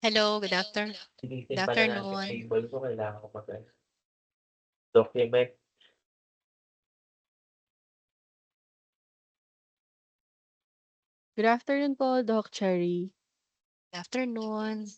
Hello, good Tinitin pala natin afternoon. table ko, kailangan ko document. Good afternoon po, Doc Cherry. Good afternoon.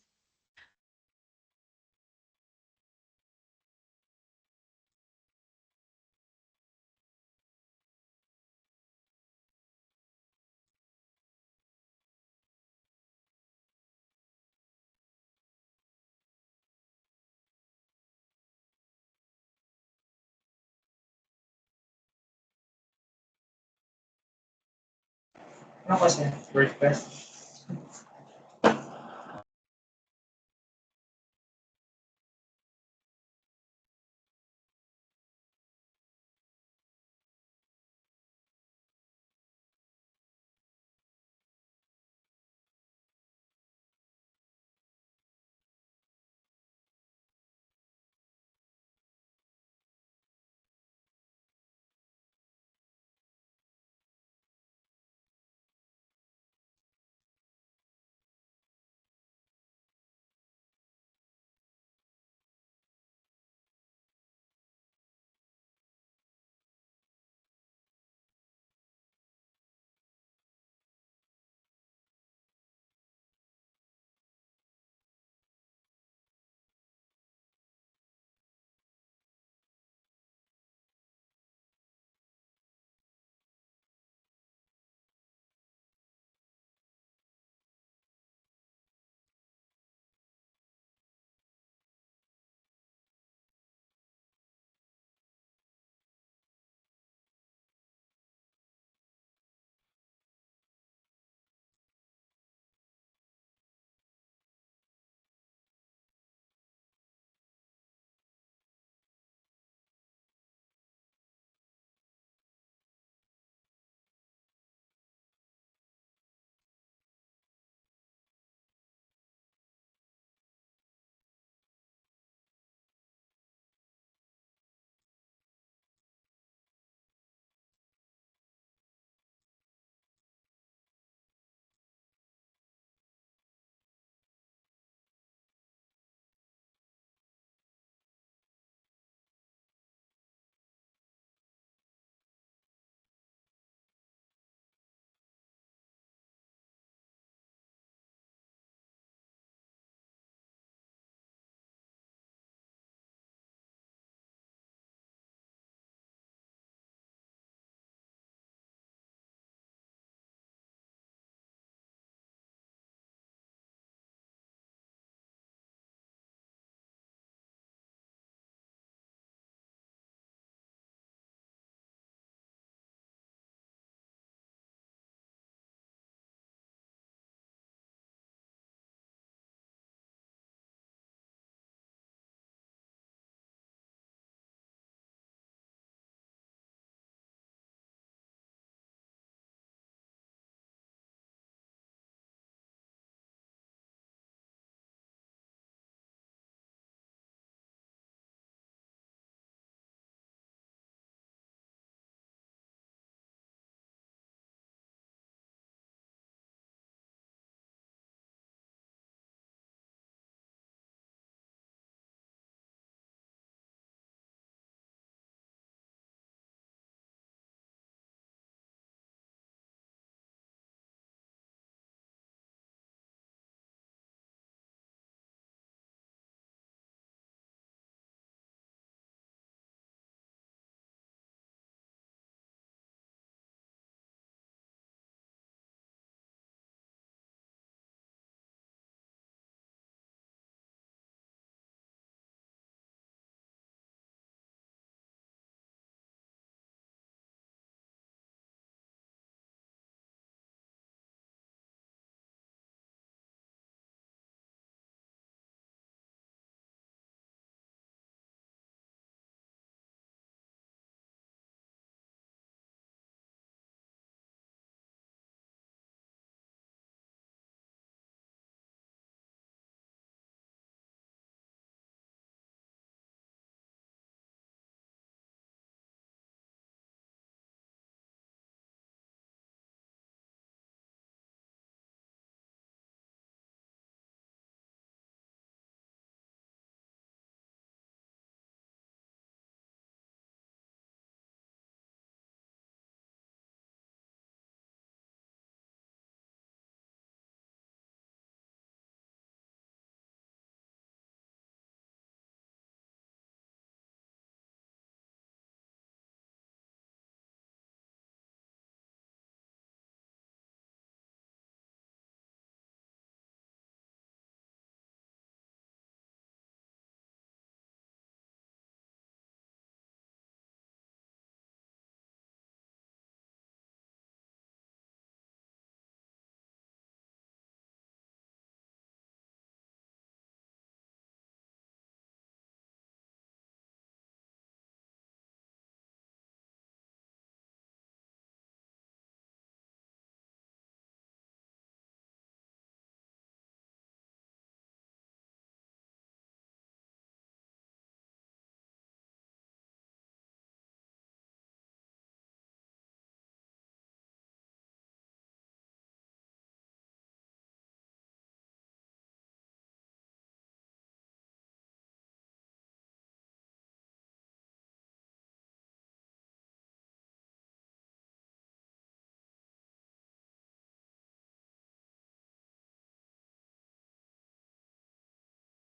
Ano kasi? WordPress?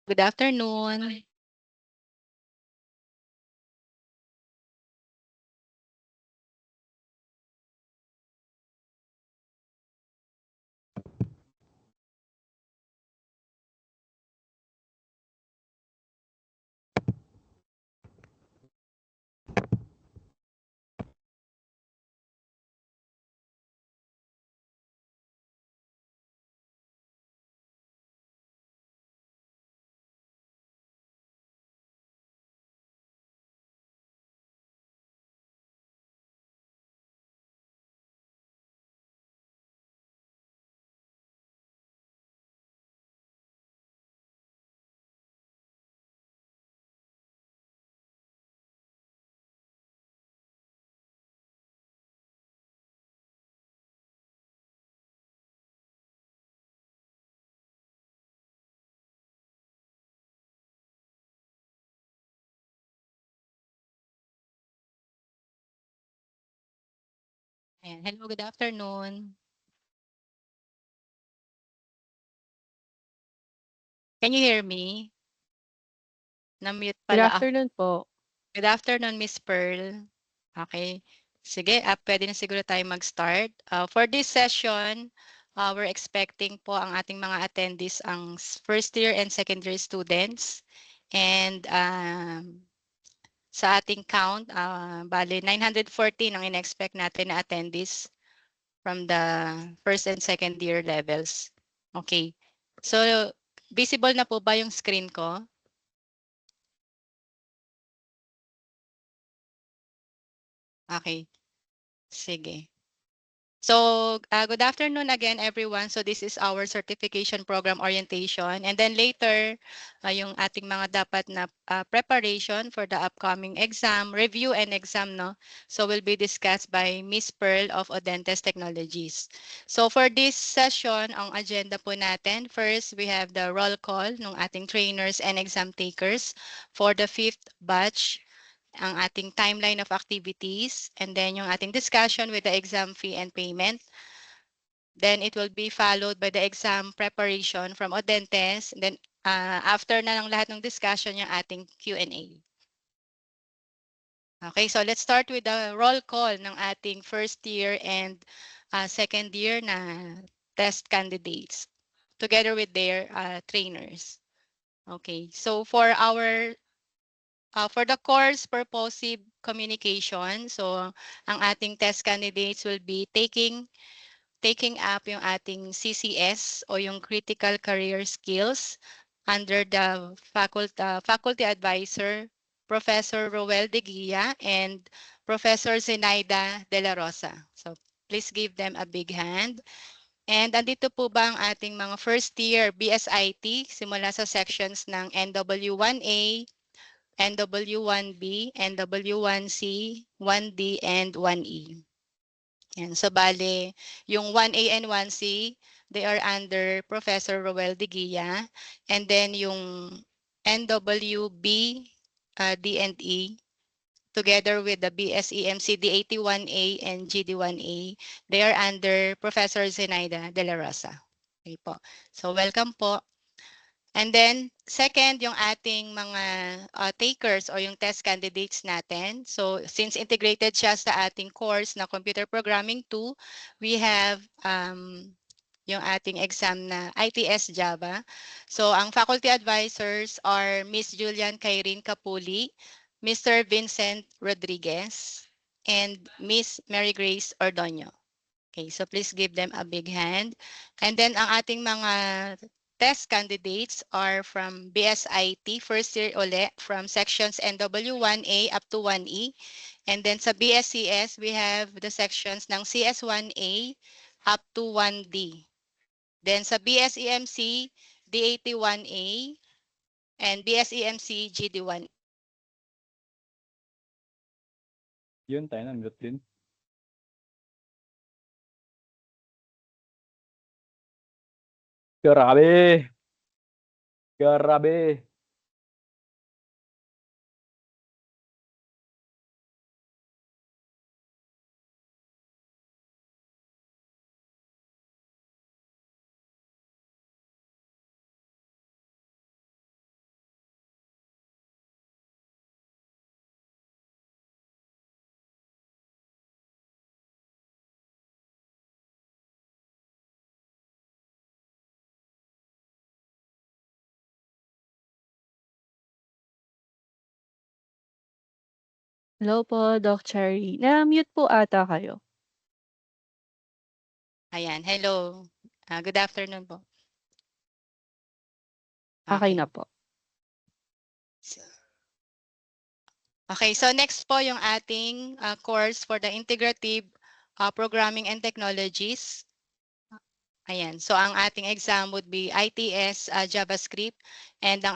Good afternoon. Ayan. Hello, good afternoon. Can you hear me? Na-mute Good pala ako. afternoon po. Good afternoon, Miss Pearl. Okay. Sige, pwede na siguro tayo mag-start. For this session, we're expecting po ang ating mga attendees ang first year and second year students. And sa ating count, bali 914 ang in-expect natin na attendees from the first and second year levels. Okay. So, visible na po ba yung screen ko? Okay. Sige. So, good afternoon again, everyone. So, this is our certification program orientation. And then later, yung ating mga dapat na preparation for the upcoming exam, review and exam, no? So, will be discussed by Miss Pearl of Audentes Technologies. So, for this session, ang agenda po natin, first, we have the roll call ng ating trainers and exam takers for the 5th batch, ang ating timeline of activities, and then yung ating discussion with the exam fee and payment. Then it will be followed by the exam preparation from Audentes. Then after na ng lahat ng discussion, yung ating Q&A. Okay, so let's start with the roll call ng ating first year and second year na test candidates together with their trainers. Okay, so for the course purposive communication, so ang ating test candidates will be taking up yung ating CCS o yung critical career skills under the faculty advisor Professor Roel De Guia and Professor Zenaida De La Rosa. So please give them a big hand. And andito po ba ang ating mga first year BSIT simula sa sections ng NW1A, NW1B, NW1C, 1D, and 1E. Yan. So, bale, yung 1A and 1C, they are under Professor Roel De Guia. And then yung NWB, D&E, together with the BSEMC D81A and GD1A, they are under Professor Zenaida De La Rosa. Okay po. So, welcome po. And then, second, yung ating mga takers or yung test candidates natin. So, since integrated siya sa ating course na Computer Programming 2, we have yung ating exam na ITS Java. So, ang faculty advisors are Miss Julian Kairin Capuli, Mr. Vincent Rodriguez, and Miss Mary Grace Ordonio. Okay, so please give them a big hand. And then ang ating mga test candidates are from BSIT, first year ulit, from sections NW1A up to 1E. And then sa BSCS, we have the sections ng CS1A up to 1D. Then sa BSEMC, D81A, and BSEMC, GD1. Yun, tayo na, mute din. Grabe! Grabe! Hello po, Doc Cherry. Na-mute po ata kayo. Ayan, hello. Good afternoon po. Okay na po. Okay, so next po yung ating course for the Integrative Programming and Technologies. Ayan, so ang ating exam would be ITS JavaScript, and ang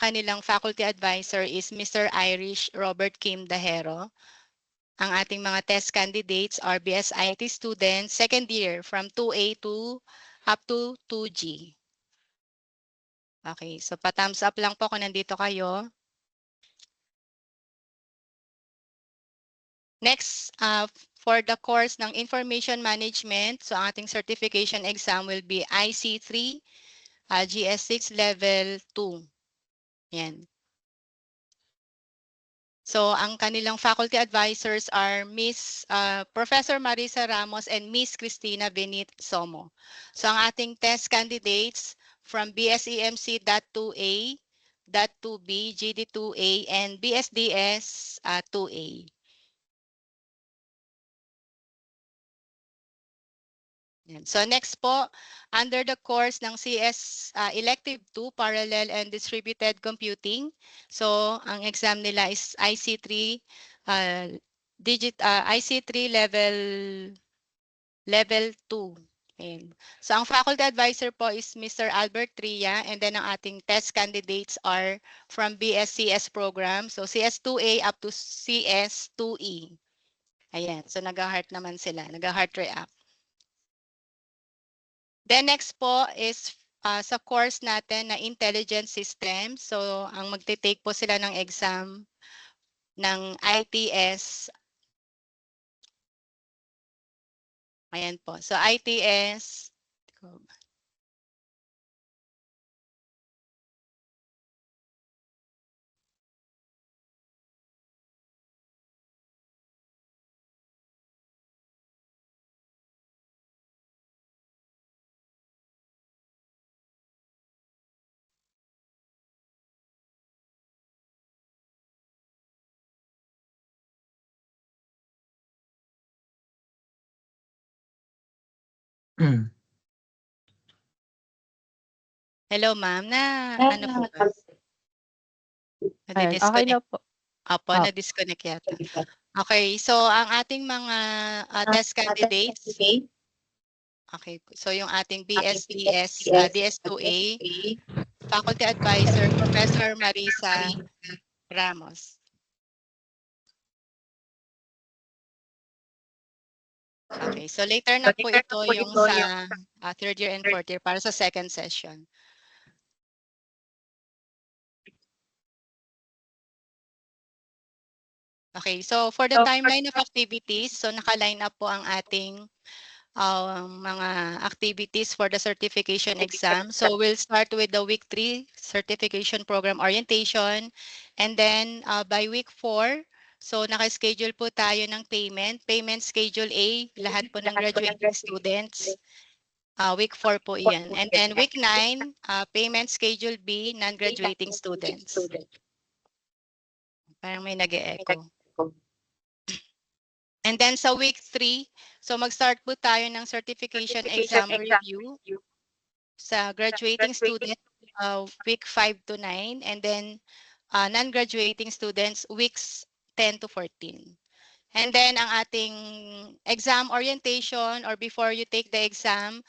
kanilang faculty advisor is Mr. Irish Robert Kim Dahero. Ang ating mga test candidates are BSIT students, second year from 2A to up to 2G. Okay, so pa-thumbs up lang po kung nandito kayo. Next, for the course ng Information Management, so ang ating certification exam will be IC3, GS6 Level 2. Yan. So ang kanilang faculty advisors are Professor Marisa Ramos and Miss Cristina Benit Somo. So ang ating test candidates from BSEMC.2A, .2B, GD2A, and BSDS 2A. So next po, under the course ng CS Elective 2, Parallel and Distributed Computing. So ang exam nila is IC3 IC3 level 2. Ayan. So ang faculty advisor po is Mr. Albert Tria, and then ang ating test candidates are from BSCS program. So CS2A up to CS2E. Ayan. So nag-heart naman sila, nag-heart react. Then next po is sa course natin na Intelligent Systems. So ang magte-take po sila ng exam ng ITS. Ayan po. So ITS. Hello ma'am, ano po ba? Ayan, okay na po. Apo, na-disconnect yata. Okay, so ang ating mga test candidates. Okay, so yung ating BSDS, DS2A, Faculty Advisor, Professor Marisa Ramos. Okay, so later na po ito yung sa third year and fourth year para sa second session. Okay, so for the timeline of activities, so naka-line up po ang ating mga activities for the certification exam. So we'll start with the week 3 certification program orientation, and then by week 4, so naka-schedule po tayo ng payment schedule A, lahat po ng graduating students. Week 4 po iyan. And then week 9, payment schedule B, non-graduating students. Parang may nag-e-echo. And then sa week 3, so mag-start po tayo ng certification exam review sa graduating students week 5 to 9, and then non-graduating students weeks 10 to 14. And then ang ating exam orientation, or before you take the exam,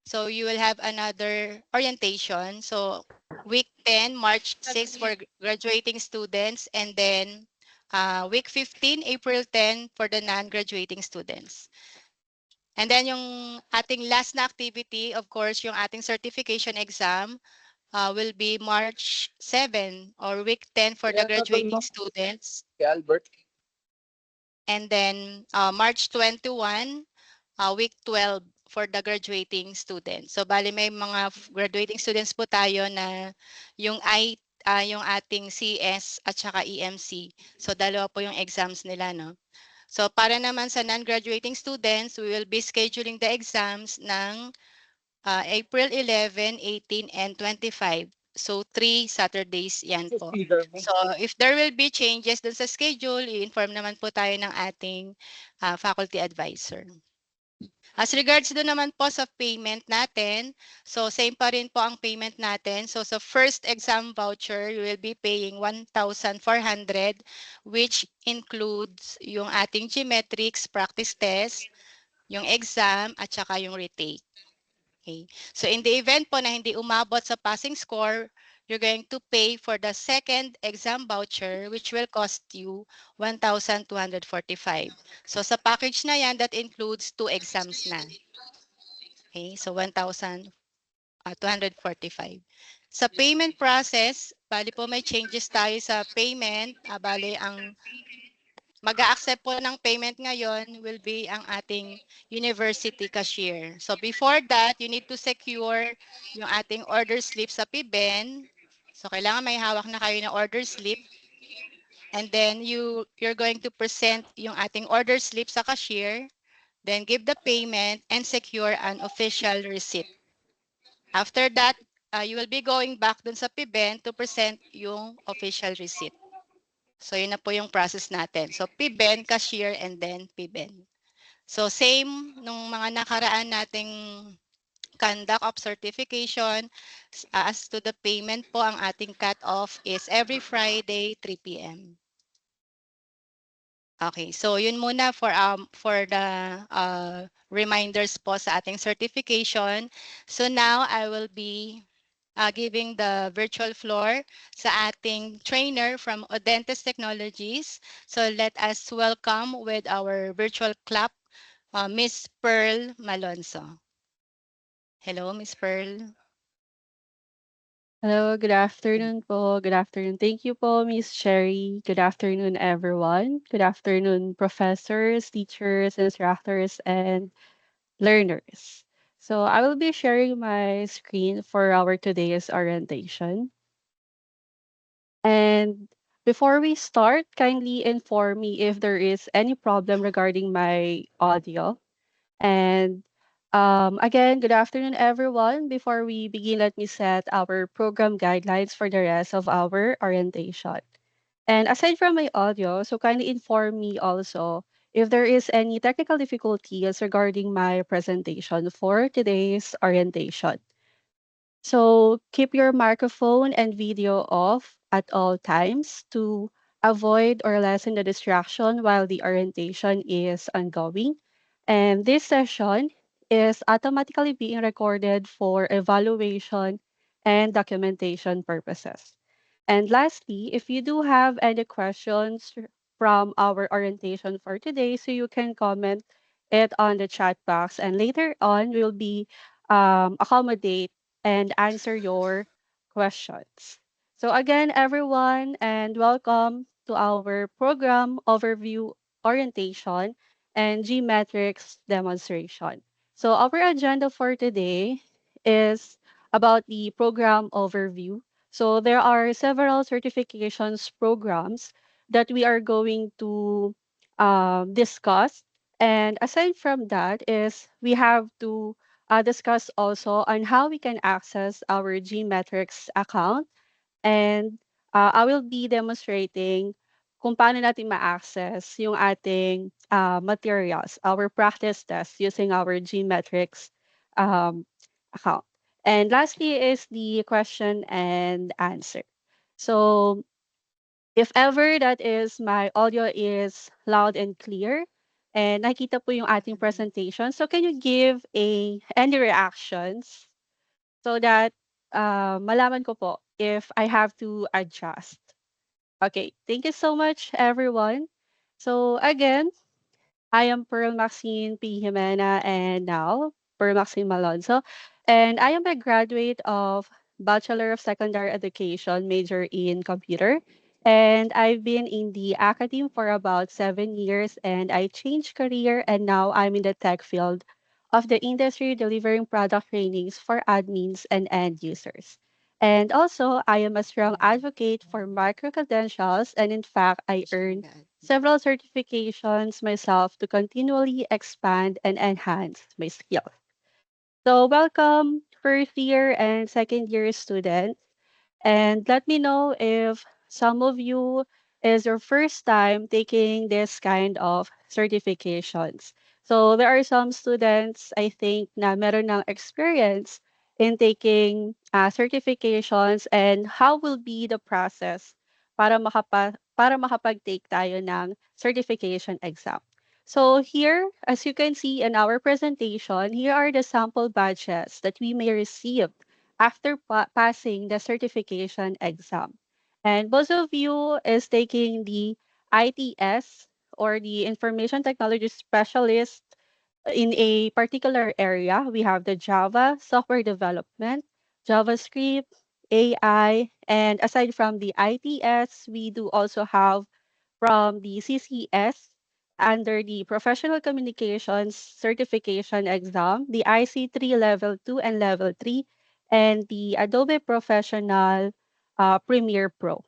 so you will have another orientation. So week 10, March 6 for graduating students, and then week 15, April 10 for the non-graduating students. And then yung ating last na activity, of course, yung ating certification exam will be March 7 or week 10 for the graduating students. Albert. And then March 21, week 12 for the graduating students. So bali may mga graduating students po tayo na yung yung ating CS at saka EMC. So dalawa po yung exams nila, no? So para naman sa non-graduating students, we will be scheduling the exams ng April 11, 18, and 25. So 3 Saturdays yan po. So if there will be changes dun sa schedule, i-inform naman po tayo ng ating faculty advisor. As regards doon naman po sa payment natin, so same pa rin po ang payment natin. So sa first exam voucher, you will be paying 1,400, which includes yung ating geometrics practice test, yung exam, at saka yung retake. Okay. So in the event po na hindi umabot sa passing score, you're going to pay for the second exam voucher, which will cost you 1,245. So sa package na yan, that includes 2 exams na. Okay, so 1,245. Sa payment process, bali po may changes tayo sa payment. Bali ang mag-a-accept po ng payment ngayon will be ang ating university cashier. So before that, you need to secure yung ating order slip sa PBEN. So kailangan may hawak na kayo na order slip. And then you're going to present yung ating order slip sa cashier, then give the payment and secure an official receipt. After that, you will be going back dun sa PBEN to present yung official receipt. So yun na po yung process natin. So PBEN, cashier, and then PBEN. So same nung mga nakaraan nating conduct of certification. As to the payment po, ang ating cut-off is every Friday, 3 p.m. Okay, so yun muna for the reminders po sa ating certification. So now I will be giving the virtual floor sa ating trainer from Audentes Technologies. So let us welcome with our virtual clap, Miss Pearl Malonzo. Hello, Miss Pearl. Hello, good afternoon po. Good afternoon. Thank you po, Miss Sherry. Good afternoon, everyone. Good afternoon, professors, teachers, instructors, and learners. So I will be sharing my screen for our today's orientation. And before we start, kindly inform me if there is any problem regarding my audio. And again, good afternoon, everyone. Before we begin, let me set our program guidelines for the rest of our orientation. And aside from my audio, so kindly inform me also if there is any technical difficulties regarding my presentation for today's orientation. So keep your microphone and video off at all times to avoid or lessen the distraction while the orientation is ongoing. And this session is automatically being recorded for evaluation and documentation purposes. And lastly, if you do have any questions from our orientation for today, so you can comment it on the chat box, and later on we'll be accommodate and answer your questions. So again, everyone, and welcome to our program overview orientation and Gmetrics demonstration. So our agenda for today is about the program overview. So there are several certifications programs that we are going to discuss. And aside from that is we have to discuss also on how we can access our Gmetrics account. And I will be demonstrating kung paano natin ma-access yung ating materials, our practice test using our Gmetrics account. And lastly is the question and answer. So if ever that is my audio is loud and clear and nakita po yung ating presentation, so can you give any reactions so that malaman ko po if I have to adjust. Okay, thank you so much, everyone. So again, I am Pearl Maxine P. Jimena, and now Pearl Maxine Malonzo, and I am a graduate of Bachelor of Secondary Education, major in computer. And I've been in the academe for about 7 years, and I changed career, and now I'm in the tech field of the industry delivering product trainings for admins and end users. And also, I am a strong advocate for micro credentials, and in fact, I earn several certifications myself to continually expand and enhance my skills. So welcome first year and second year students. And let me know if some of you is your first time taking this kind of certifications. So there are some students, I think, na meron ng experience in taking certifications and how will be the process para makapag-take tayo ng certification exam. So here, as you can see in our presentation, here are the sample badges that we may receive after passing the certification exam. And most of you is taking the ITS or the Information Technology Specialist in a particular area. We have the Java, software development, JavaScript, AI, and aside from the ITS, we do also have from the CCS under the Professional Communications Certification Exam, the IC3 Level 2 and Level 3, and the Adobe Professional Premiere Pro.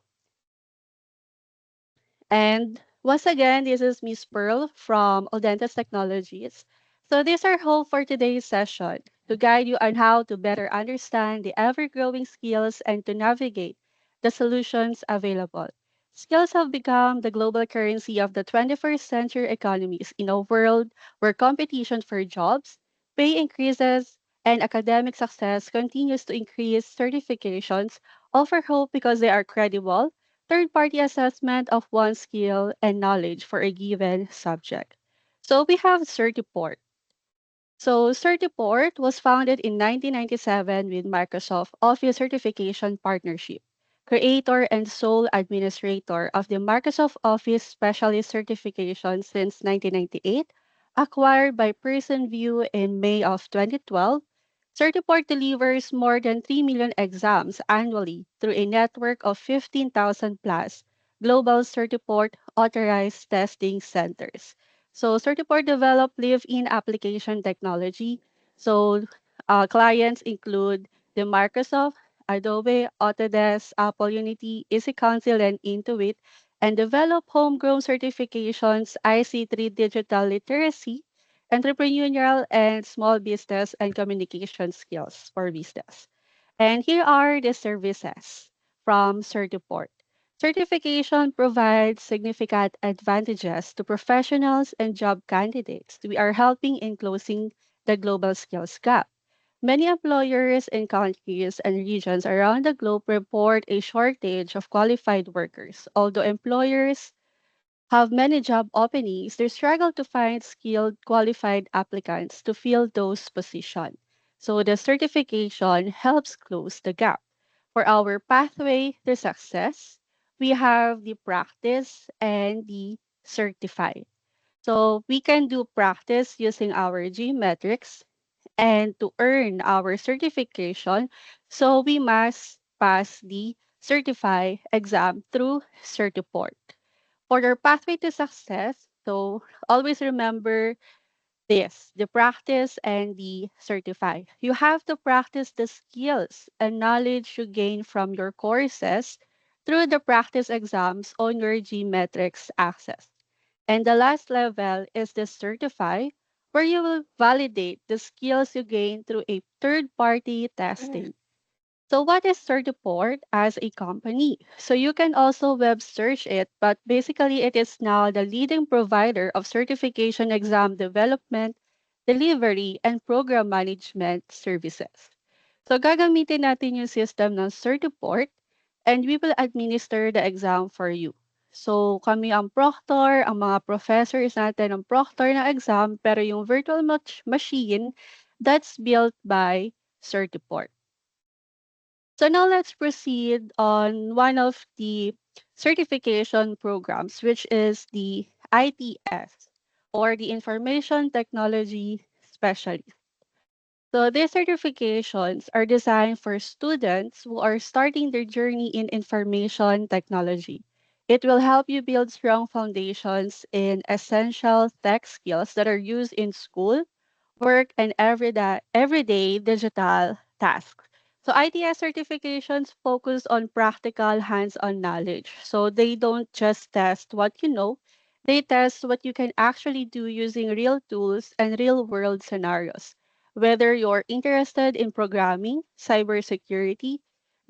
And once again, this is Miss Pearl from Audentes Technologies. So these are all for today's session to guide you on how to better understand the ever-growing skills and to navigate the solutions available. Skills have become the global currency of the 21st century economies in a world where competition for jobs, pay increases, and academic success continues to increase. Certifications offer hope because they are credible third-party assessment of one's skill and knowledge for a given subject. So we have Certiport. So Certiport was founded in 1997 with Microsoft Office Certification Partnership, creator and sole administrator of the Microsoft Office Specialist Certification since 1998, acquired by Pearson VUE in May of 2012. Certiport delivers more than 3 million exams annually through a network of 15,000 plus global Certiport authorized testing centers. So Certiport developed live-in application technology. So clients include the Microsoft, Adobe, Autodesk, Apple Unity, Easy Council, and Intuit, and develop homegrown certifications, IC3 digital literacy, entrepreneurial and small business and communication skills for business. And here are the services from Certiport. Certification provides significant advantages to professionals and job candidates. We are helping in closing the global skills gap. Many employers in countries and regions around the globe report a shortage of qualified workers. Although employers have many job openings, they struggle to find skilled, qualified applicants to fill those positions. So the certification helps close the gap. For our pathway to success, we have the practice and the certify. So we can do practice using our G metrics and to earn our certification, so we must pass the certify exam through Certiport. For your pathway to success, so always remember this, the practice and the certify. You have to practice the skills and knowledge you gain from your courses through the practice exams on your GMetrics access. And the last level is the certify, where you will validate the skills you gain through a third-party testing. So what is Certiport as a company? So you can also web search it, but basically it is now the leading provider of certification exam development, delivery, and program management services. So gagamitin natin yung system ng Certiport and we will administer the exam for you. So kami ang proctor, ang mga professors natin ang proctor ng exam, pero yung virtual machine, that's built by Certiport. So now let's proceed on one of the certification programs, which is the ITS or the Information Technology Specialist. So these certifications are designed for students who are starting their journey in information technology. It will help you build strong foundations in essential tech skills that are used in school, work, and everyday digital tasks. So ITS certifications focus on practical hands-on knowledge. So they don't just test what you know, they test what you can actually do using real tools and real-world scenarios. Whether you're interested in programming, cybersecurity,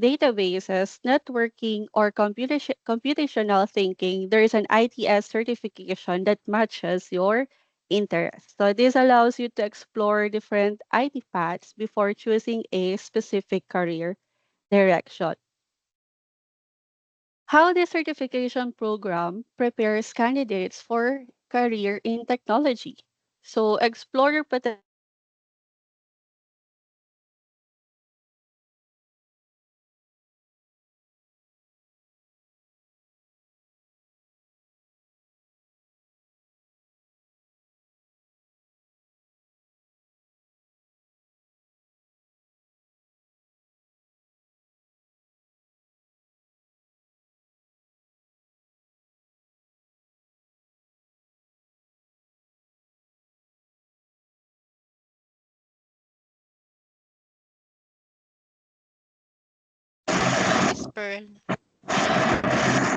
databases, networking, or computational thinking, there is an ITS certification that matches your interest. So this allows you to explore different IT paths before choosing a specific career direction. How the certification program prepares candidates for career in technology. So explore your potential Miss Pearl.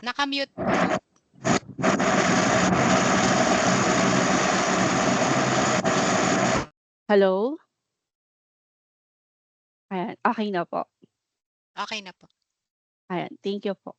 Nakamute. Hello? Ayan, okay na po. Okay na po. Ayan, thank you po.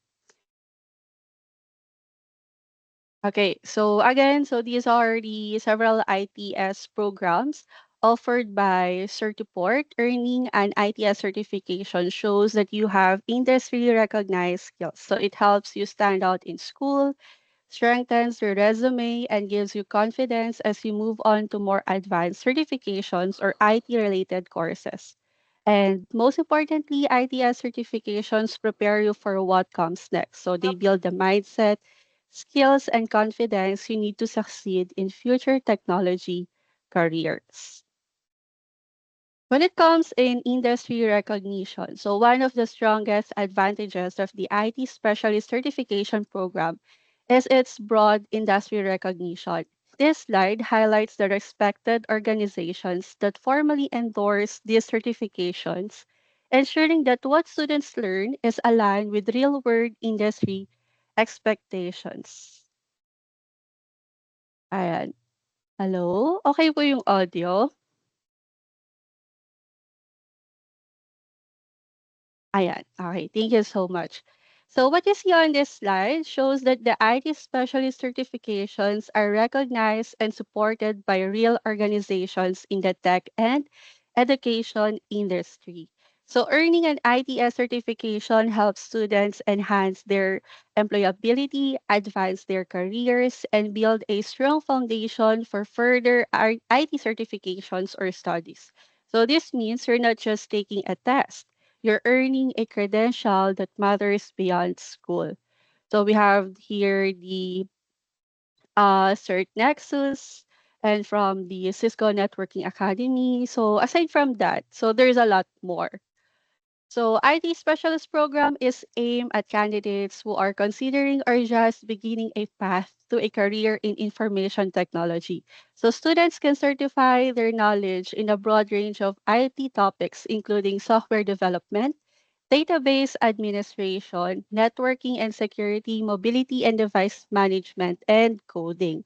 Okay, so again, so these are the several ITS programs offered by Certiport. Earning an ITS certification shows that you have industry recognized skills. So it helps you stand out in school, strengthens your resume, and gives you confidence as you move on to more advanced certifications or IT related courses. And most importantly, ITS certifications prepare you for what comes next. So they build the mindset, skills, and confidence you need to succeed in future technology careers. When it comes in industry recognition, so one of the strongest advantages of the IT specialist certification program is its broad industry recognition. This slide highlights the respected organizations that formally endorse these certifications, ensuring that what students learn is aligned with real-world industry expectations. Ayan. Hello? Okay po yung audio? Ayan. Okay. Thank you so much. So what you see on this slide shows that the IT specialist certifications are recognized and supported by real organizations in the tech and education industry. So earning an ITS certification helps students enhance their employability, advance their careers, and build a strong foundation for further IT certifications or studies. So this means you're not just taking a test, you're earning a credential that matters beyond school. So we have here the Cert Nexus and from the Cisco Networking Academy. So aside from that, so there's a lot more. So IT specialist program is aimed at candidates who are considering or just beginning a path to a career in information technology. So students can certify their knowledge in a broad range of IT topics, including software development, database administration, networking and security, mobility and device management, and coding.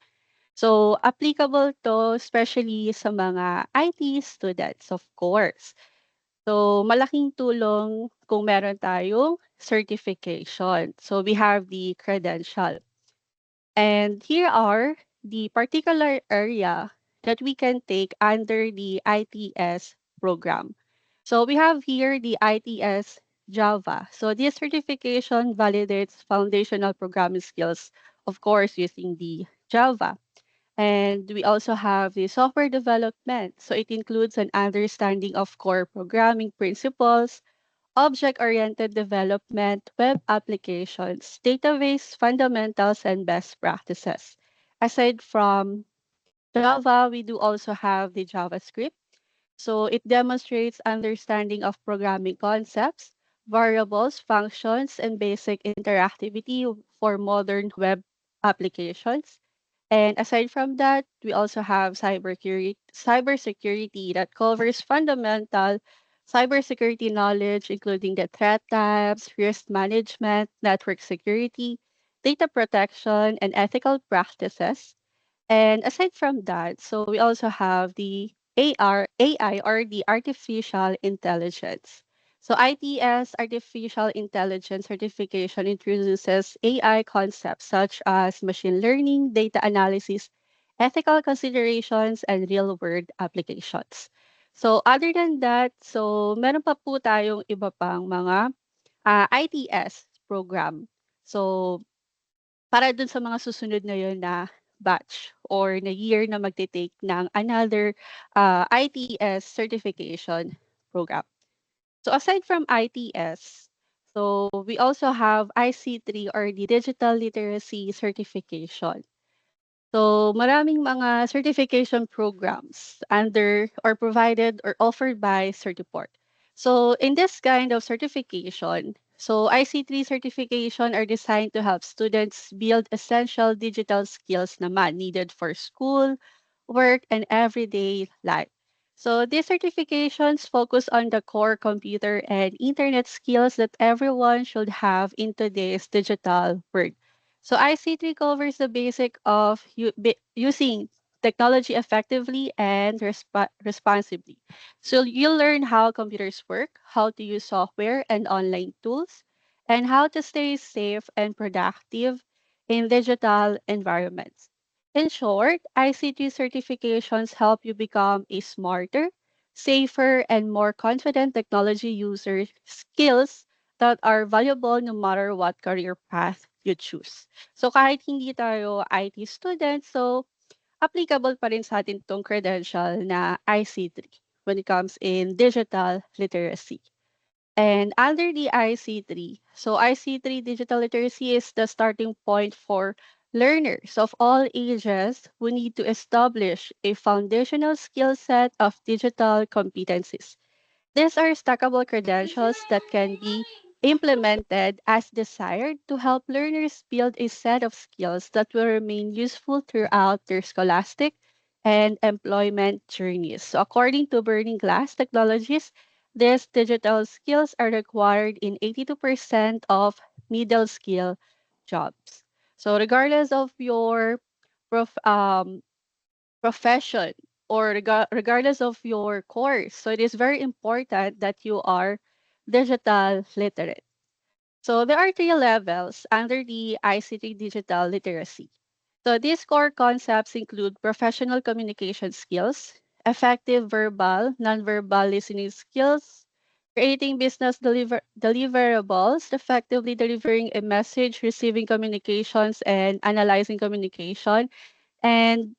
So applicable to especially sa mga IT students, of course. So, malaking tulong kung meron tayong certification. So, we have the credential. And here are the particular area that we can take under the ITS program. So, we have here the ITS Java. So, this certification validates foundational programming skills, of course, using the Java. And we also have the software development. So it includes an understanding of core programming principles, object-oriented development, web applications, database fundamentals, and best practices. Aside from Java, we do also have the JavaScript. So it demonstrates understanding of programming concepts, variables, functions, and basic interactivity for modern web applications. And aside from that, we also have cybersecurity that covers fundamental cybersecurity knowledge, including the threat types, risk management, network security, data protection, and ethical practices. And aside from that, so we also have the AI or the artificial intelligence. So ITS, Artificial Intelligence Certification, introduces AI concepts such as machine learning, data analysis, ethical considerations, and real-world applications. So other than that, so meron pa po tayong iba pang mga ITS program. So para dun sa mga susunod na yun na batch or na year na magte-take ng another ITS certification program. So aside from ITS, so we also have IC3 or the Digital Literacy Certification. So maraming mga certification programs under or provided or offered by Certiport. So in this kind of certification, so IC3 certification are designed to help students build essential digital skills naman needed for school, work, and everyday life. So these certifications focus on the core computer and internet skills that everyone should have in today's digital world. So IC3 covers the basic of using technology effectively and responsibly. So you'll learn how computers work, how to use software and online tools, and how to stay safe and productive in digital environments. In short, ICT certifications help you become a smarter, safer, and more confident technology user, skills that are valuable no matter what career path you choose. So kahit hindi tayo IT student, so applicable pa rin sa atin tong credential na IC3 when it comes in digital literacy. And under the IC3, so IC3 digital literacy is the starting point for learners of all ages who need to establish a foundational skill set of digital competencies. These are stackable credentials that can be implemented as desired to help learners build a set of skills that will remain useful throughout their scholastic and employment journeys. So, according to Burning Glass Technologies, these digital skills are required in 82% of middle skill jobs. So, regardless of your prof, um, profession or regardless of your course. So it is very important that you are digital literate. So there are three levels under the ICT digital literacy. So these core concepts include professional communication skills, effective verbal, nonverbal listening skills, creating business deliverables, effectively delivering a message, receiving communications, and analyzing communication, and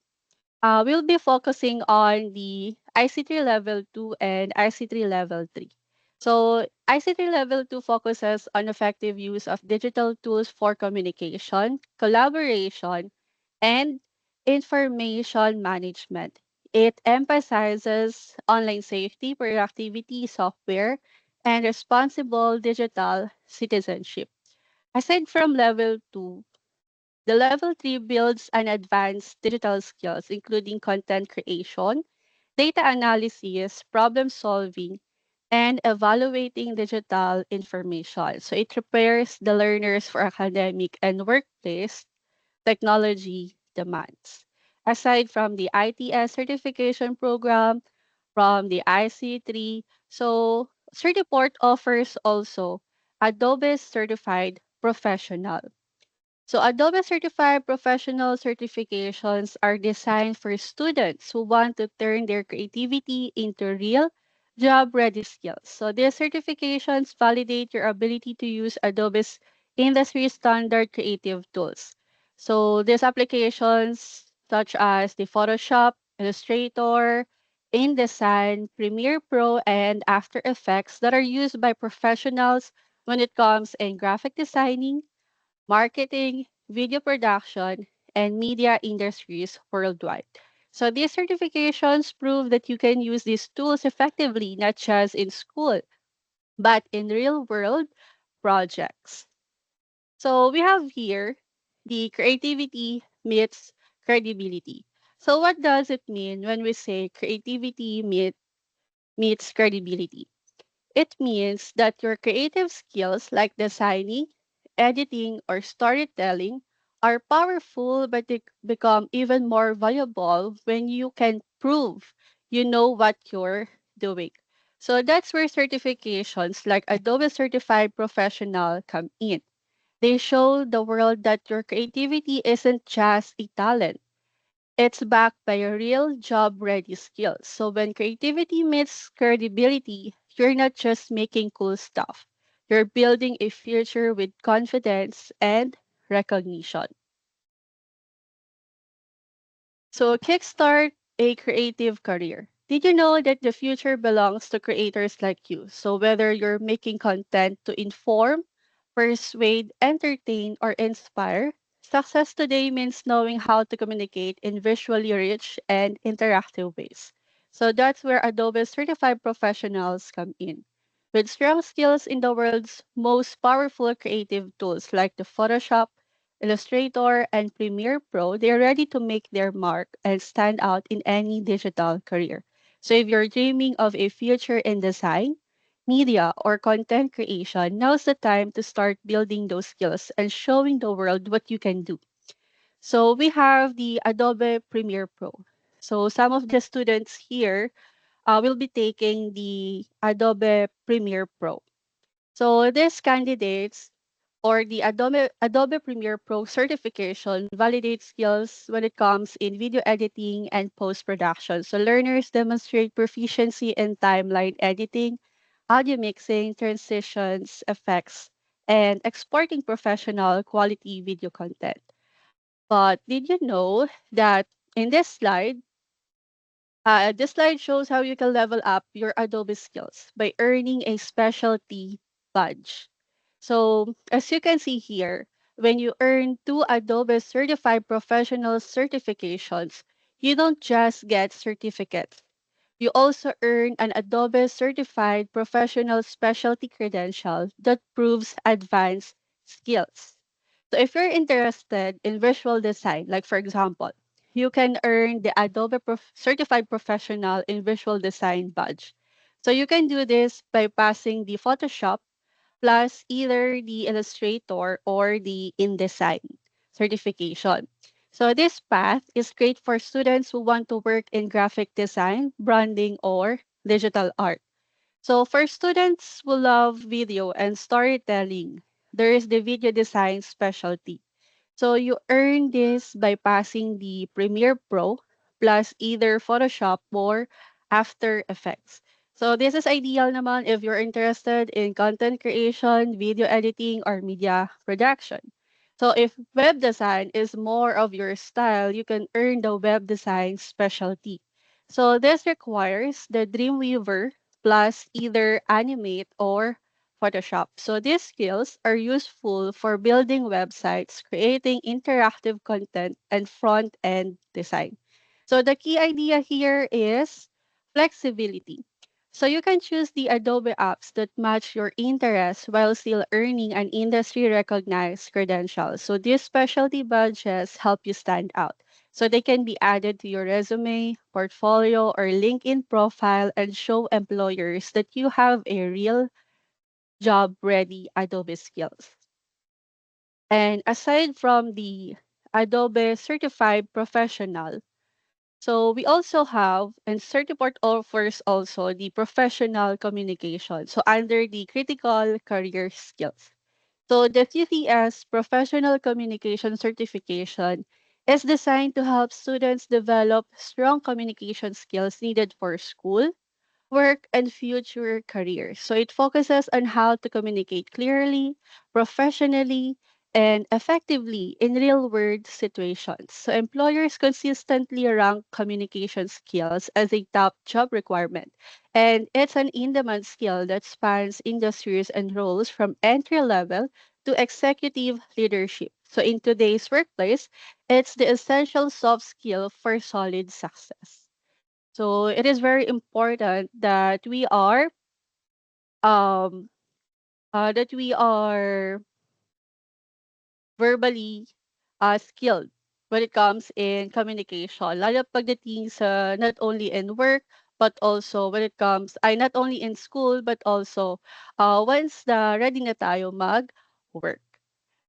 we'll be focusing on the IC3 Level 2 and IC3 Level 3. So, IC3 Level 2 focuses on effective use of digital tools for communication, collaboration, and information management. It emphasizes online safety, productivity, software, and responsible digital citizenship. Aside from Level 2, the level 3 builds an advanced digital skills, including content creation, data analysis, problem solving, and evaluating digital information. So it prepares the learners for academic and workplace technology demands. Aside from the ITS certification program, from the IC3, so Certiport offers also Adobe Certified Professional. So Adobe Certified Professional certifications are designed for students who want to turn their creativity into real job-ready skills. So these certifications validate your ability to use Adobe's industry standard creative tools. So these applications such as the Photoshop, Illustrator, InDesign, Premiere Pro, and After Effects that are used by professionals when it comes in graphic designing, marketing, video production, and media industries worldwide. So these certifications prove that you can use these tools effectively, not just in school, but in real world projects. So we have here the creativity meets credibility. So what does it mean when we say creativity meets credibility? It means that your creative skills like designing, editing, or storytelling are powerful, but they become even more valuable when you can prove you know what you're doing. So that's where certifications like Adobe Certified Professional come in. They show the world that your creativity isn't just a talent. It's backed by a real job ready skill. So when creativity meets credibility, you're not just making cool stuff. You're building a future with confidence and recognition. So kickstart a creative career. Did you know that the future belongs to creators like you? So whether you're making content to inform, persuade, entertain, or inspire, success today means knowing how to communicate in visually rich and interactive ways. So that's where Adobe certified professionals come in. With strong skills in the world's most powerful creative tools like the Photoshop, Illustrator, and Premiere Pro, they're ready to make their mark and stand out in any digital career. So if you're dreaming of a future in design, media, or content creation, now's the time to start building those skills and showing the world what you can do. So we have the Adobe Premiere Pro. So some of the students here will be taking the Adobe Premiere Pro. So these candidates or the Adobe Premiere Pro certification validates skills when it comes in video editing and post-production. So learners demonstrate proficiency in timeline editing, audio mixing, transitions, effects, and exporting professional quality video content. But did you know that in this slide shows how you can level up your Adobe skills by earning a specialty badge. So, as you can see here, when you earn two Adobe Certified Professional certifications, you don't just get certificates. You also earn an Adobe Certified Professional Specialty credential that proves advanced skills. So if you're interested in visual design, like for example, you can earn the Adobe Certified Professional in Visual Design badge. So you can do this by passing the Photoshop plus either the Illustrator or the InDesign certification. So this path is great for students who want to work in graphic design, branding, or digital art. So for students who love video and storytelling, there is the video design specialty. So you earn this by passing the Premiere Pro plus either Photoshop or After Effects. So this is ideal naman if you're interested in content creation, video editing, or media production. So if web design is more of your style, you can earn the web design specialty. So this requires the Dreamweaver plus either Animate or Photoshop. So these skills are useful for building websites, creating interactive content, and front-end design. So the key idea here is flexibility. So you can choose the Adobe apps that match your interests while still earning an industry-recognized credential. So these specialty badges help you stand out. So they can be added to your resume, portfolio, or LinkedIn profile and show employers that you have a real job ready Adobe skills. And aside from the Adobe Certified Professional, so we also have, and Certiport offers also the professional communication. So under the critical career skills. So the CCS Professional Communication Certification is designed to help students develop strong communication skills needed for school, work, and future careers. So it focuses on how to communicate clearly, professionally, and effectively in real world situations. So employers consistently rank communication skills as a top job requirement. And it's an in demand skill that spans industries and roles from entry level to executive leadership. So in today's workplace, it's the essential soft skill for solid success. So it is very important um that we are verbally skilled when it comes in communication. Lalo pagdating sa not only in work but also when it comes ay not only in school but also once na ready na tayo mag work.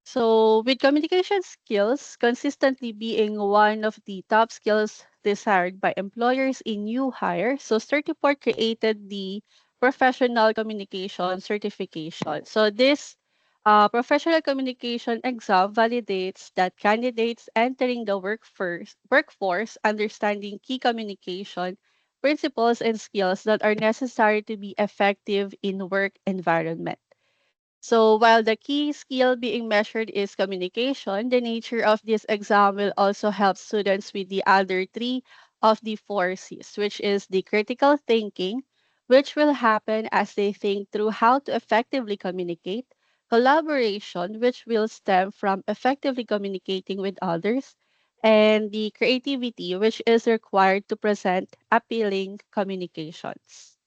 So, with communication skills consistently being one of the top skills desired by employers in new hire, so Certiport created the professional communication certification. So this professional communication exam validates that candidates entering the workforce understanding key communication principles and skills that are necessary to be effective in work environment. So while the key skill being measured is communication, the nature of this exam will also help students with the other three of the four C's, which is the critical thinking, which will happen as they think through how to effectively communicate, collaboration, which will stem from effectively communicating with others, and the creativity, which is required to present appealing communications.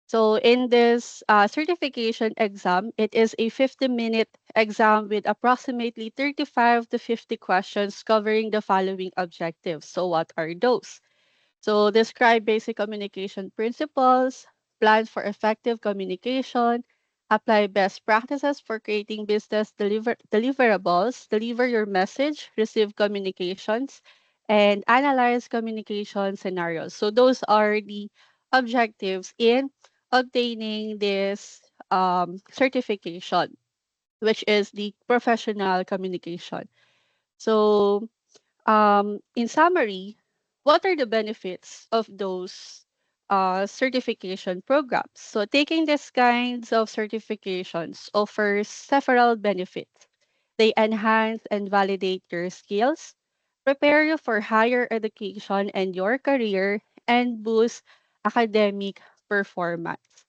So in this certification exam, it is a 50-minute exam with approximately 35 to 50 questions covering the following objectives. So what are those? So describe basic communication principles, plan for effective communication, apply best practices for creating business deliverables, deliver your message, receive communications, and analyze communication scenarios. So those are the objectives in obtaining this certification, which is the professional communication. So in summary, what are the benefits of those certification programs? So, taking these kinds of certifications offers several benefits. They enhance and validate your skills, prepare you for higher education and your career, and boost academic performance.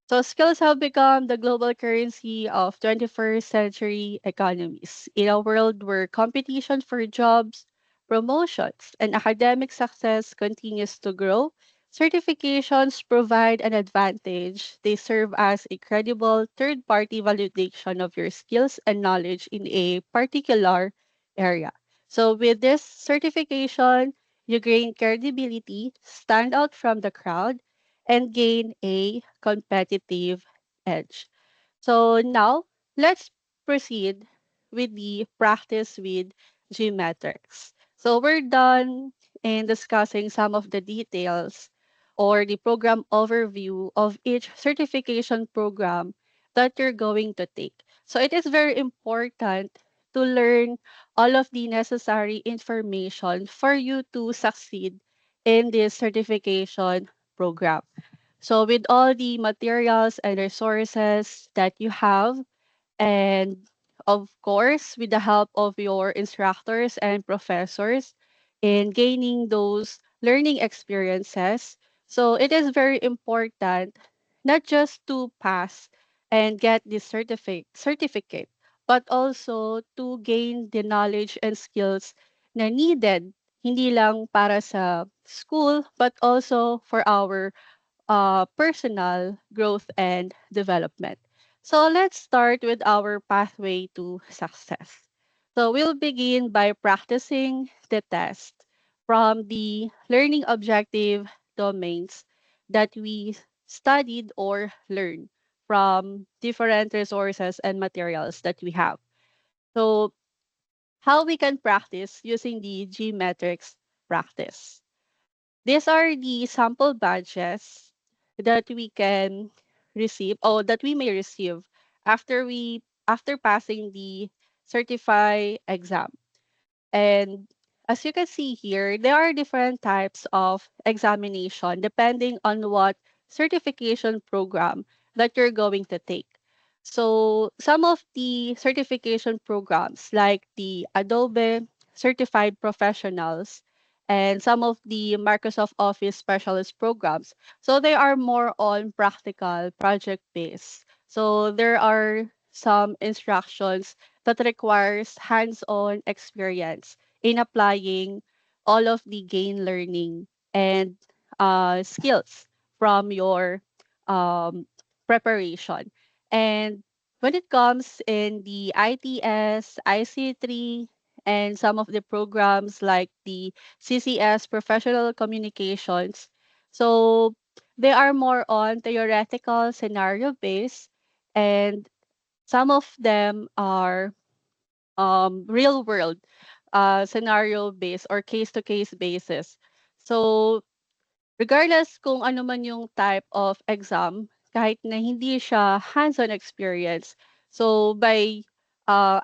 So skills have become the global currency of 21st century economies. In a world where competition for jobs, promotions, and academic success continues to grow, certifications provide an advantage. They serve as a credible third-party validation of your skills and knowledge in a particular area. So with this certification, you gain credibility, stand out from the crowd, and gain a competitive edge. So now let's proceed with the practice with geometrics. So we're done in discussing some of the details or the program overview of each certification program that you're going to take. So it is very important to learn all of the necessary information for you to succeed in this certification program. So with all the materials and resources that you have, and of course, with the help of your instructors and professors in gaining those learning experiences. So it is very important not just to pass and get the certificate, but also to gain the knowledge and skills na needed hindi lang para sa school but also for our personal growth and development. So let's start with our pathway to success. So we'll begin by practicing the test from the learning objective domains that we studied or learned from different resources and materials that we have. So how we can practice using the G-metrics practice. These are the sample badges that we can receive or that we may receive after passing the certify exam. And as you can see here, there are different types of examination depending on what certification program that you're going to take. So some of the certification programs like the Adobe Certified Professionals and some of the Microsoft Office Specialist programs. So they are more on practical project based. So there are some instructions that requires hands-on experience in applying all of the gain learning and skills from your um, preparation. And when it comes in the ITS, IC3, and some of the programs like the CCS, Professional Communications, so they are more on theoretical scenario based, and some of them are real world scenario based or case to case basis. So regardless kung ano man yung type of exam, kahit na hindi siya hands-on experience. So by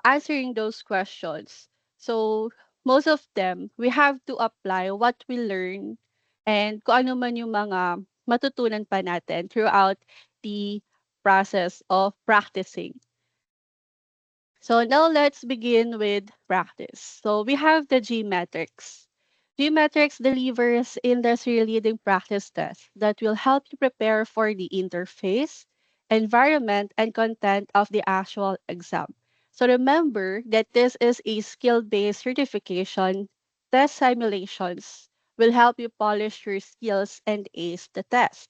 answering those questions, so most of them, we have to apply what we learn and kung ano man yung mga matutunan pa natin throughout the process of practicing. So now let's begin with practice. So we have the GMatrix. GMatrix delivers industry-leading practice tests that will help you prepare for the interface, environment, and content of the actual exam. So remember that this is a skill-based certification. Test simulations will help you polish your skills and ace the test.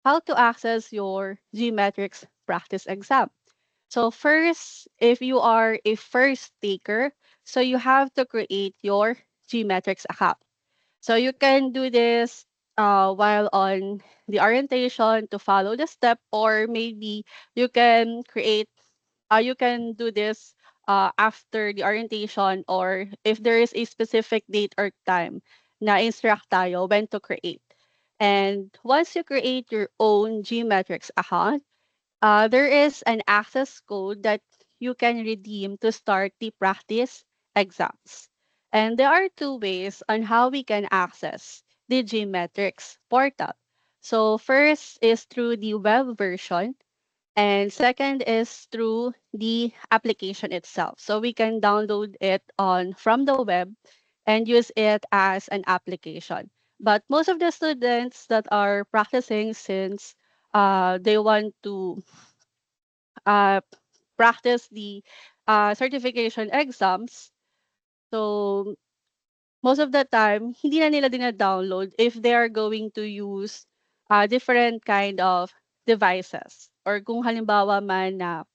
How to access your GMatrix practice exam. So first, if you are a first taker, so you have to create your GMetrics account. So you can do this while on the orientation to follow the step, or maybe you can you can do this after the orientation, or if there is a specific date or time na instruct tayo when to create. And once you create your own GMetrics account, there is an access code that you can redeem to start the practice exams. And there are two ways on how we can access the GMetrics portal. So first is through the web version, and second is through the application itself. So we can download it on from the web and use it as an application. But most of the students that are practicing, since they want to uh, practice the certification exams. So most of the time, hindi na nila dina-download if they are going to use different kind of devices. Or kung halimbawa man na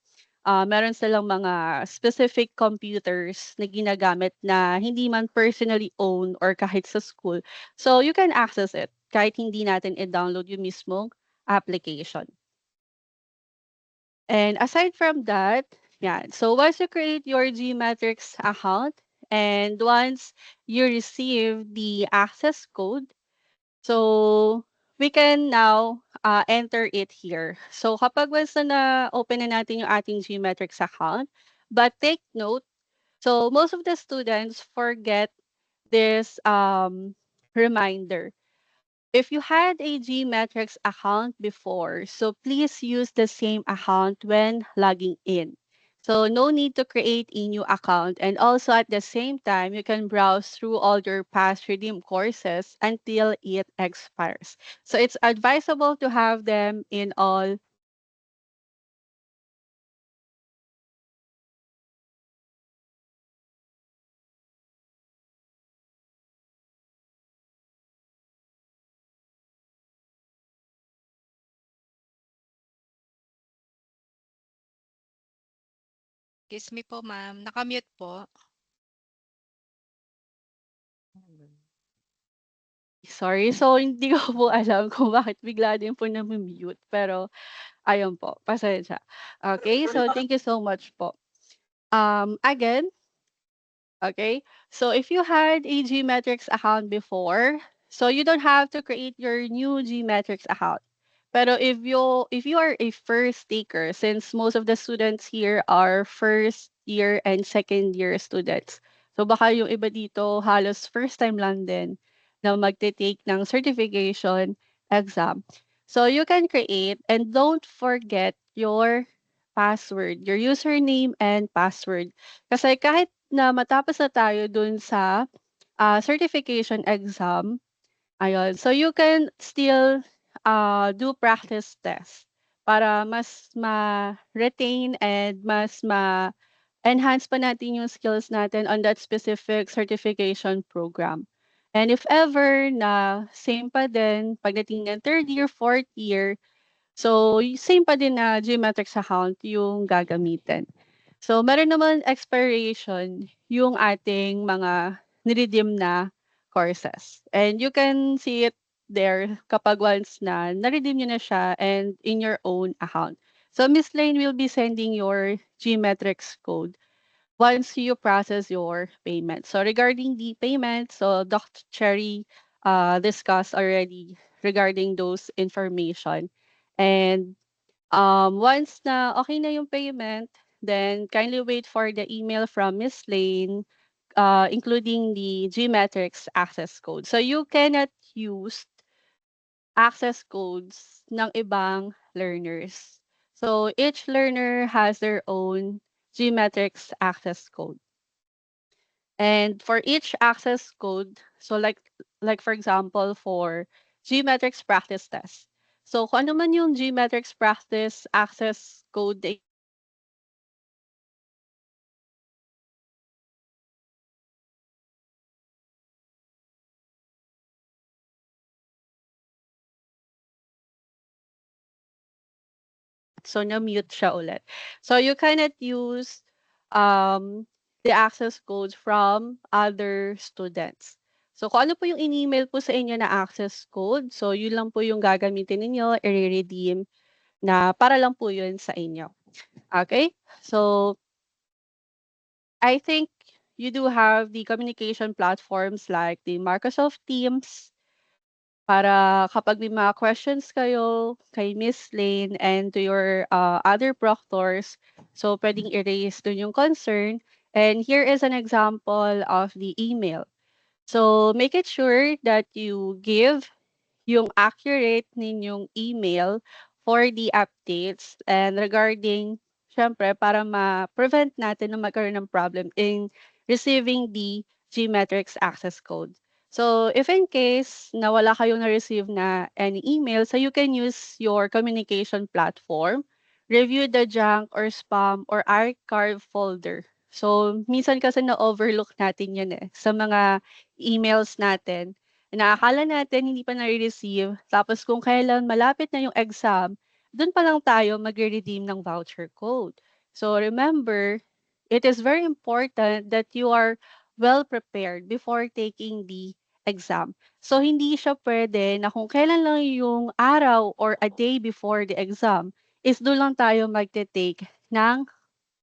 meron silang mga specific computers na ginagamit na hindi man personally owned or kahit sa school. So you can access it kahit hindi natin i-download yung mismong application. And aside from that, yeah, so once you create your GMatrix account and once you receive the access code, so we can now enter it here. So kapag once na open na natin yung ating GMatrix account, but take note, so most of the students forget this reminder. If you had a GMetrics account before, so please use the same account when logging in. So no need to create a new account. And also at the same time, you can browse through all your past redeemed courses until it expires. So it's advisable to have them in all. Excuse me po, ma'am. Nakamute po. Sorry, so hindi ko po alam kung bakit bigla din po na-mute. Pero ayun po, pasensya. Okay, so thank you so much po. Again, okay, so if you had a GMetrics account before, so you don't have to create your new GMetrics account. Pero if you are a first taker, since most of the students here are first year and second year students, so baka yung iba dito halos first time lang din na magte-take ng certification exam. So you can create, and don't forget your password, your username and password. Kasi kahit na matapos na tayo dun sa certification exam, ayun, so you can still do practice test para mas ma-retain and mas ma-enhance pa natin yung skills natin on that specific certification program. And if ever na same pa din pagdating ng third year, fourth year, so same pa din na GMetrics account yung gagamitin. So meron naman expiration yung ating mga niredeem na courses. And you can see it there kapag once na na-redeem nyo na siya and in your own account. So Miss Lane will be sending your GMetrics code once you process your payment. So regarding the payment, so Dr. Cherry discussed already regarding those information. And once na okay na yung payment, then kindly wait for the email from Miss Lane, including the Gmetrics access code. So you cannot use access codes ng ibang learners. So each learner has their own Gmetrics access code. And for each access code, so like for example for Gmetrics practice test. So kung ano man yung Gmetrics practice access code na so na-mute siya ulit. So you cannot use the access codes from other students. So kung ano po yung in-email po sa inyo na access code, so yun lang po yung gagamitin ninyo, i-redeem na para lang po yun sa inyo. Okay? So I think you do have the communication platforms like the Microsoft Teams, para kapag may mga questions kayo kay Miss Lane and to your other proctors, so pwedeng erase dun yung concern. And here is an example of the email. So make it sure that you give yung accurate ninyong email for the updates and regarding, syempre, para ma-prevent natin na magkaroon ng problem in receiving the Gmetrics access code. So if in case na wala kayong na-receive na any email, so you can use your communication platform, review the junk or spam or archive folder. So minsan kasi na-overlook natin yun sa mga emails natin na akala natin hindi pa nare-receive, tapos kung kailan malapit na yung exam, dun pa lang tayo magre-redeem ng voucher code. So remember, it is very important that you are well prepared before taking the exam. So hindi siya pwede na kung kailan lang yung araw or a day before the exam, is doon lang tayo magte-take ng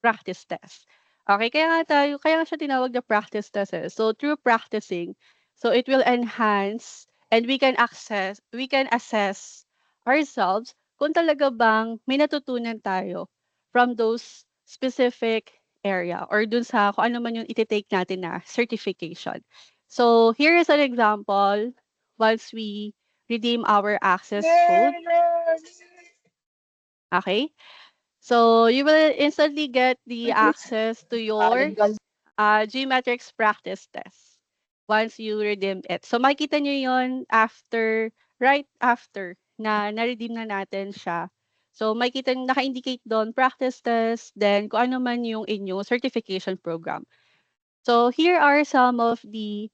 practice test. Okay, kaya nga siya tinawag na practice test So through practicing, so it will enhance and we can assess ourselves kung talaga bang may natutunan tayo from those specific area or dun sa kung ano man yung iti-take natin na certification. So here is an example once we redeem our access code. Okay? So you will instantly get the access to your Gmetrics practice test once you redeem it. So makikita nyo yon right after na na-redeem na natin siya. So makikita nyo, naka-indicate doon practice test, then kung ano man yung inyong certification program. So here are some of the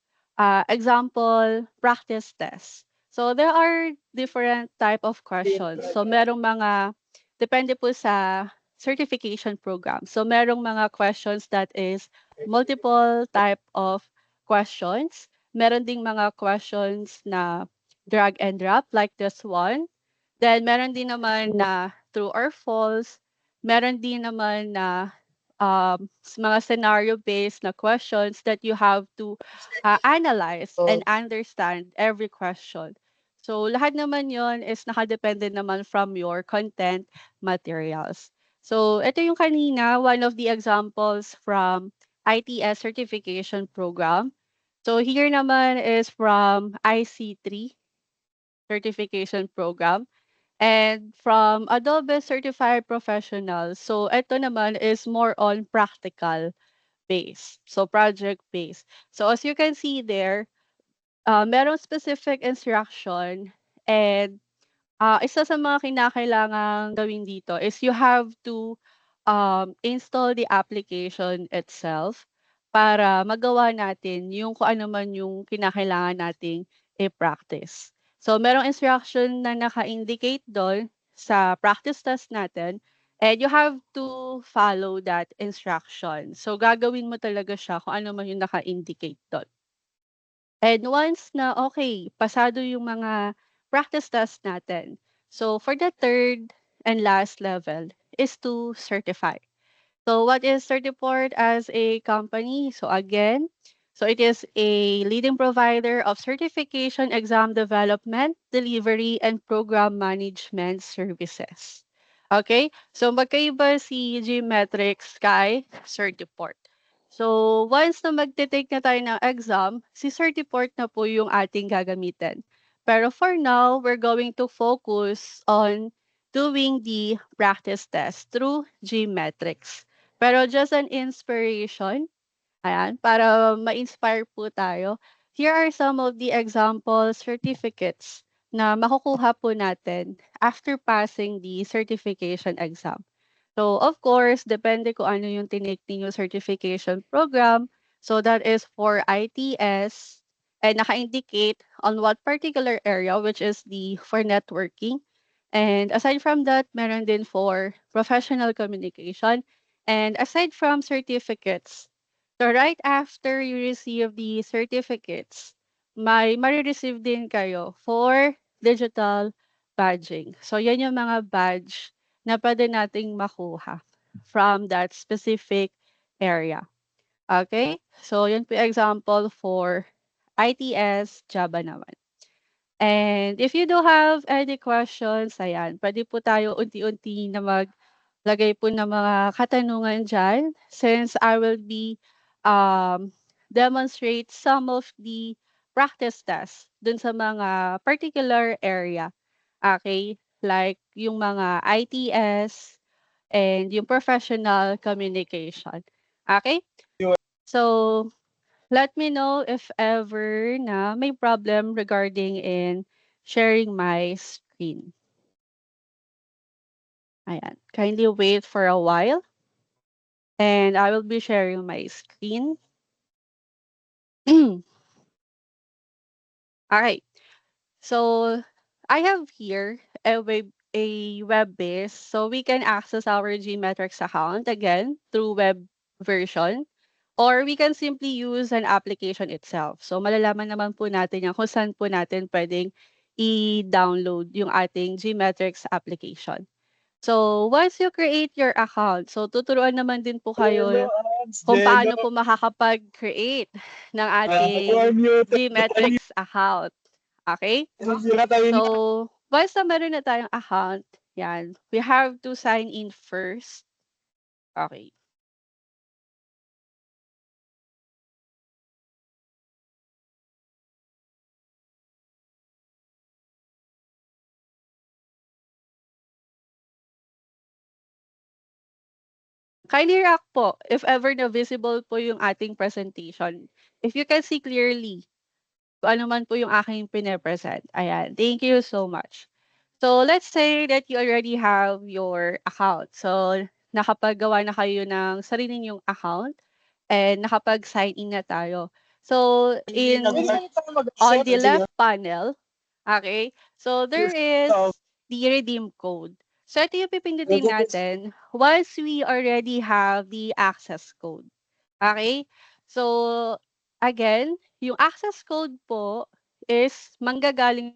example practice tests. So there are different type of questions. So merong mga, depende po sa certification program. So merong mga questions that is multiple type of questions. Meron ding mga questions na drag and drop like this one. Then meron din naman na true or false. Meron din naman na mga scenario-based na questions that you have to analyze and understand every question. So lahat naman yon is nakadepende naman from your content materials. So ito yung kanina, one of the examples from ITS certification program. So here naman is from IC3 certification program. And from Adobe Certified Professional, so ito naman is more on practical base, so project base. So as you can see there, merong specific instruction and isa sa mga kinakailangang gawin dito is you have to install the application itself para magawa natin yung kung ano man yung kinakailangan nating i-practice. So, merong instruction na naka-indicate doon sa practice test natin and you have to follow that instruction. So, gagawin mo talaga siya kung ano man yung naka-indicate doon. And once na okay, pasado yung mga practice test natin. So for the third and last level is to certify. So what is Certiport as a company? So again, So it is a leading provider of certification, exam development, delivery, and program management services. Okay? So magkaiba si Gmetrics kay Certiport. So once na magte-take na tayo ng exam, si Certiport na po yung ating gagamitin. Pero for now, we're going to focus on doing the practice test through Gmetrics. Pero just an inspiration, ayan, para ma-inspire po tayo, here are some of the example certificates na makukuha po natin after passing the certification exam. So, of course, depende kung ano yung tinake ninyong certification program. So, that is for ITS and naka-indicate on what particular area, which is the for networking. And aside from that, meron din for professional communication. And aside from certificates, so right after you receive the certificates, may marireceive din kayo for digital badging. So, yan yung mga badge na pwede nating makuha from that specific area. Okay? So, yun po yung example for ITS Java naman. And if you do have any questions, ayan, pwede po tayo unti-unti na maglagay po ng mga katanungan dyan since I will be demonstrate some of the practice tests dun sa mga particular area. Okay? Like yung mga ITS and yung professional communication. Okay? So, let me know if ever na may problem regarding in sharing my screen. Ayan. Kindly wait for a while. And I will be sharing my screen. Alright. So, I have here a web base. So, we can access our Gmetrics account again through web version. Or we can simply use an application itself. So, malalaman naman po natin yan kung saan po natin pwedeng i-download yung ating Gmetrics application. So, once you create your account, so tuturuan naman din po kayo kung paano po makakapag-create ng ating Gmetrics account. Okay? So, once na meron na tayong account, yan, we have to sign in first. Okay. Kindly react po if ever na visible po yung ating presentation. If you can see clearly kung ano man po yung aking pine-present. Ayan. Thank you so much. So, let's say that you already have your account. So, nakapaggawa na kayo ng sarili ninyong account and nakapag-sign in na tayo. So, on the left panel, okay, so there is the redeem code. So, ito yung pipindutin natin once we already have the access code. Okay? So, again, yung access code po is manggagaling.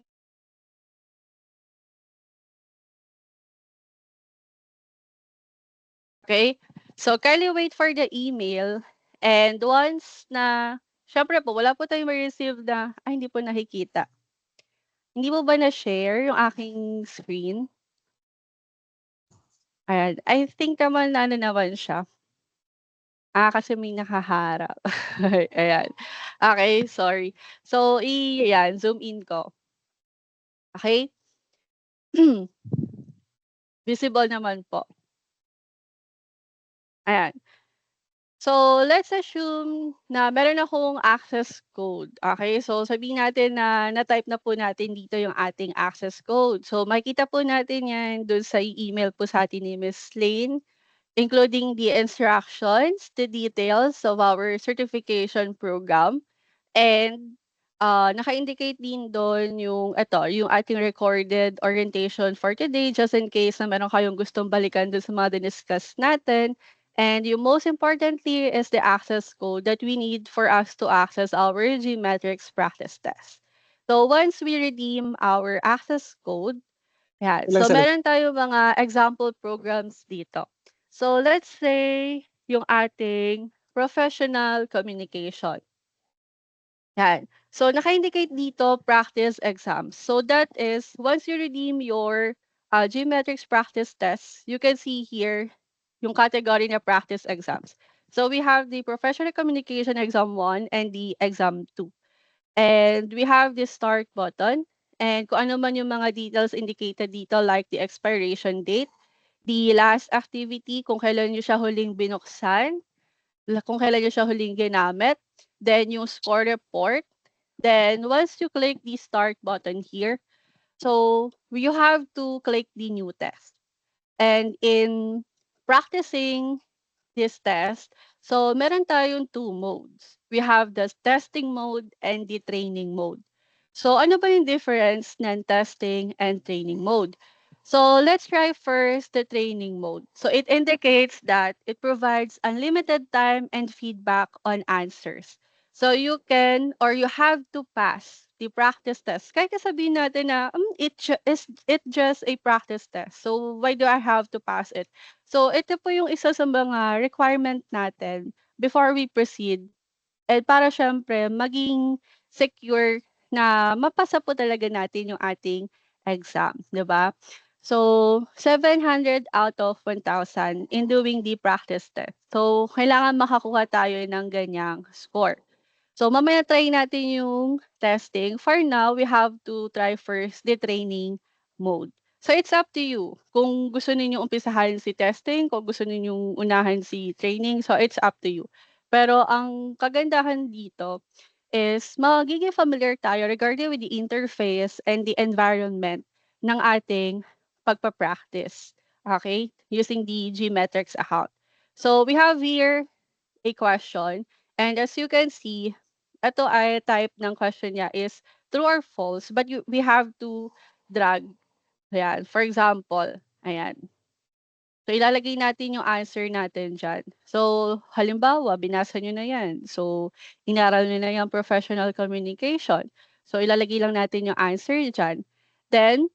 Okay? So, kindly wait for the email. And once na, syempre po, wala po tayong ma-receive na, ay, hindi po nakikita. Hindi mo ba na-share yung aking screen? Ayan. I think naman na ano naman siya. Kasi may nakaharap. Ayan. Okay, sorry. So, ayan, zoom in ko. Okay? Visible naman po. Ayan. So, let's assume na meron akong access code. Okay? So, sabihin natin na na-type na po natin dito yung ating access code. So, makikita po natin yan dun sa email po sa atin ni Ms. Lane, including the instructions, the details of our certification program, and naka-indicate din doon yung yung ating recorded orientation for today just in case na meron kayong gustong balikan dun sa mga diniscuss natin. And yung most importantly is the access code that we need for us to access our Gmetrics practice test. So once we redeem our access code, yeah, so meron tayo mga example programs dito. So let's say yung ating professional communication. Yan. So, naka-indicate dito, practice exams. So, that is, once you redeem your Geometrics practice test, you can see here yung category na practice exams. So, we have the Professional Communication Exam 1 and the Exam 2. And we have the start button. And kung ano man yung mga details indicated dito, like the expiration date, the last activity, kung kailan nyo siya huling binuksan, kung kailan nyo siya huling ginamit, then yung score report. Then once you click the start button here, so you have to click the new test. And in practicing this test, so meron tayong two modes. We have the testing mode and the training mode. So ano ba yung difference ng testing and training mode? So let's try first the training mode. So it indicates that it provides unlimited time and feedback on answers. So you can or you have to pass the practice test. Kahit sabihin natin na it just a practice test. So why do I have to pass it? So ito po yung isa sa mga requirement natin before we proceed. And para siyempre maging secure na mapasa po talaga natin yung ating exam, 'di ba? So 700 out of 1,000 in doing the practice test. So kailangan makakuha tayo ng ganyang score. So mamaya try natin yung testing. For now, we have to try first the training mode. So it's up to you. Kung gusto niyo umpisahan si testing, kung gusto niyo unahan si training, so it's up to you. Pero ang kagandahan dito is magiging familiar tayo regarding with the interface and the environment ng ating pagpa-practice. Okay? Using the Gmetrics account. So we have here a question. And as you can see, ito ay type ng question niya is true or false, but we have to drag. Ayan. For example, ayan. So, ilalagay natin yung answer natin dyan. So, halimbawa, binasa nyo na yan. So, inaral nyo na yung professional communication. So, ilalagay lang natin yung answer dyan. Then,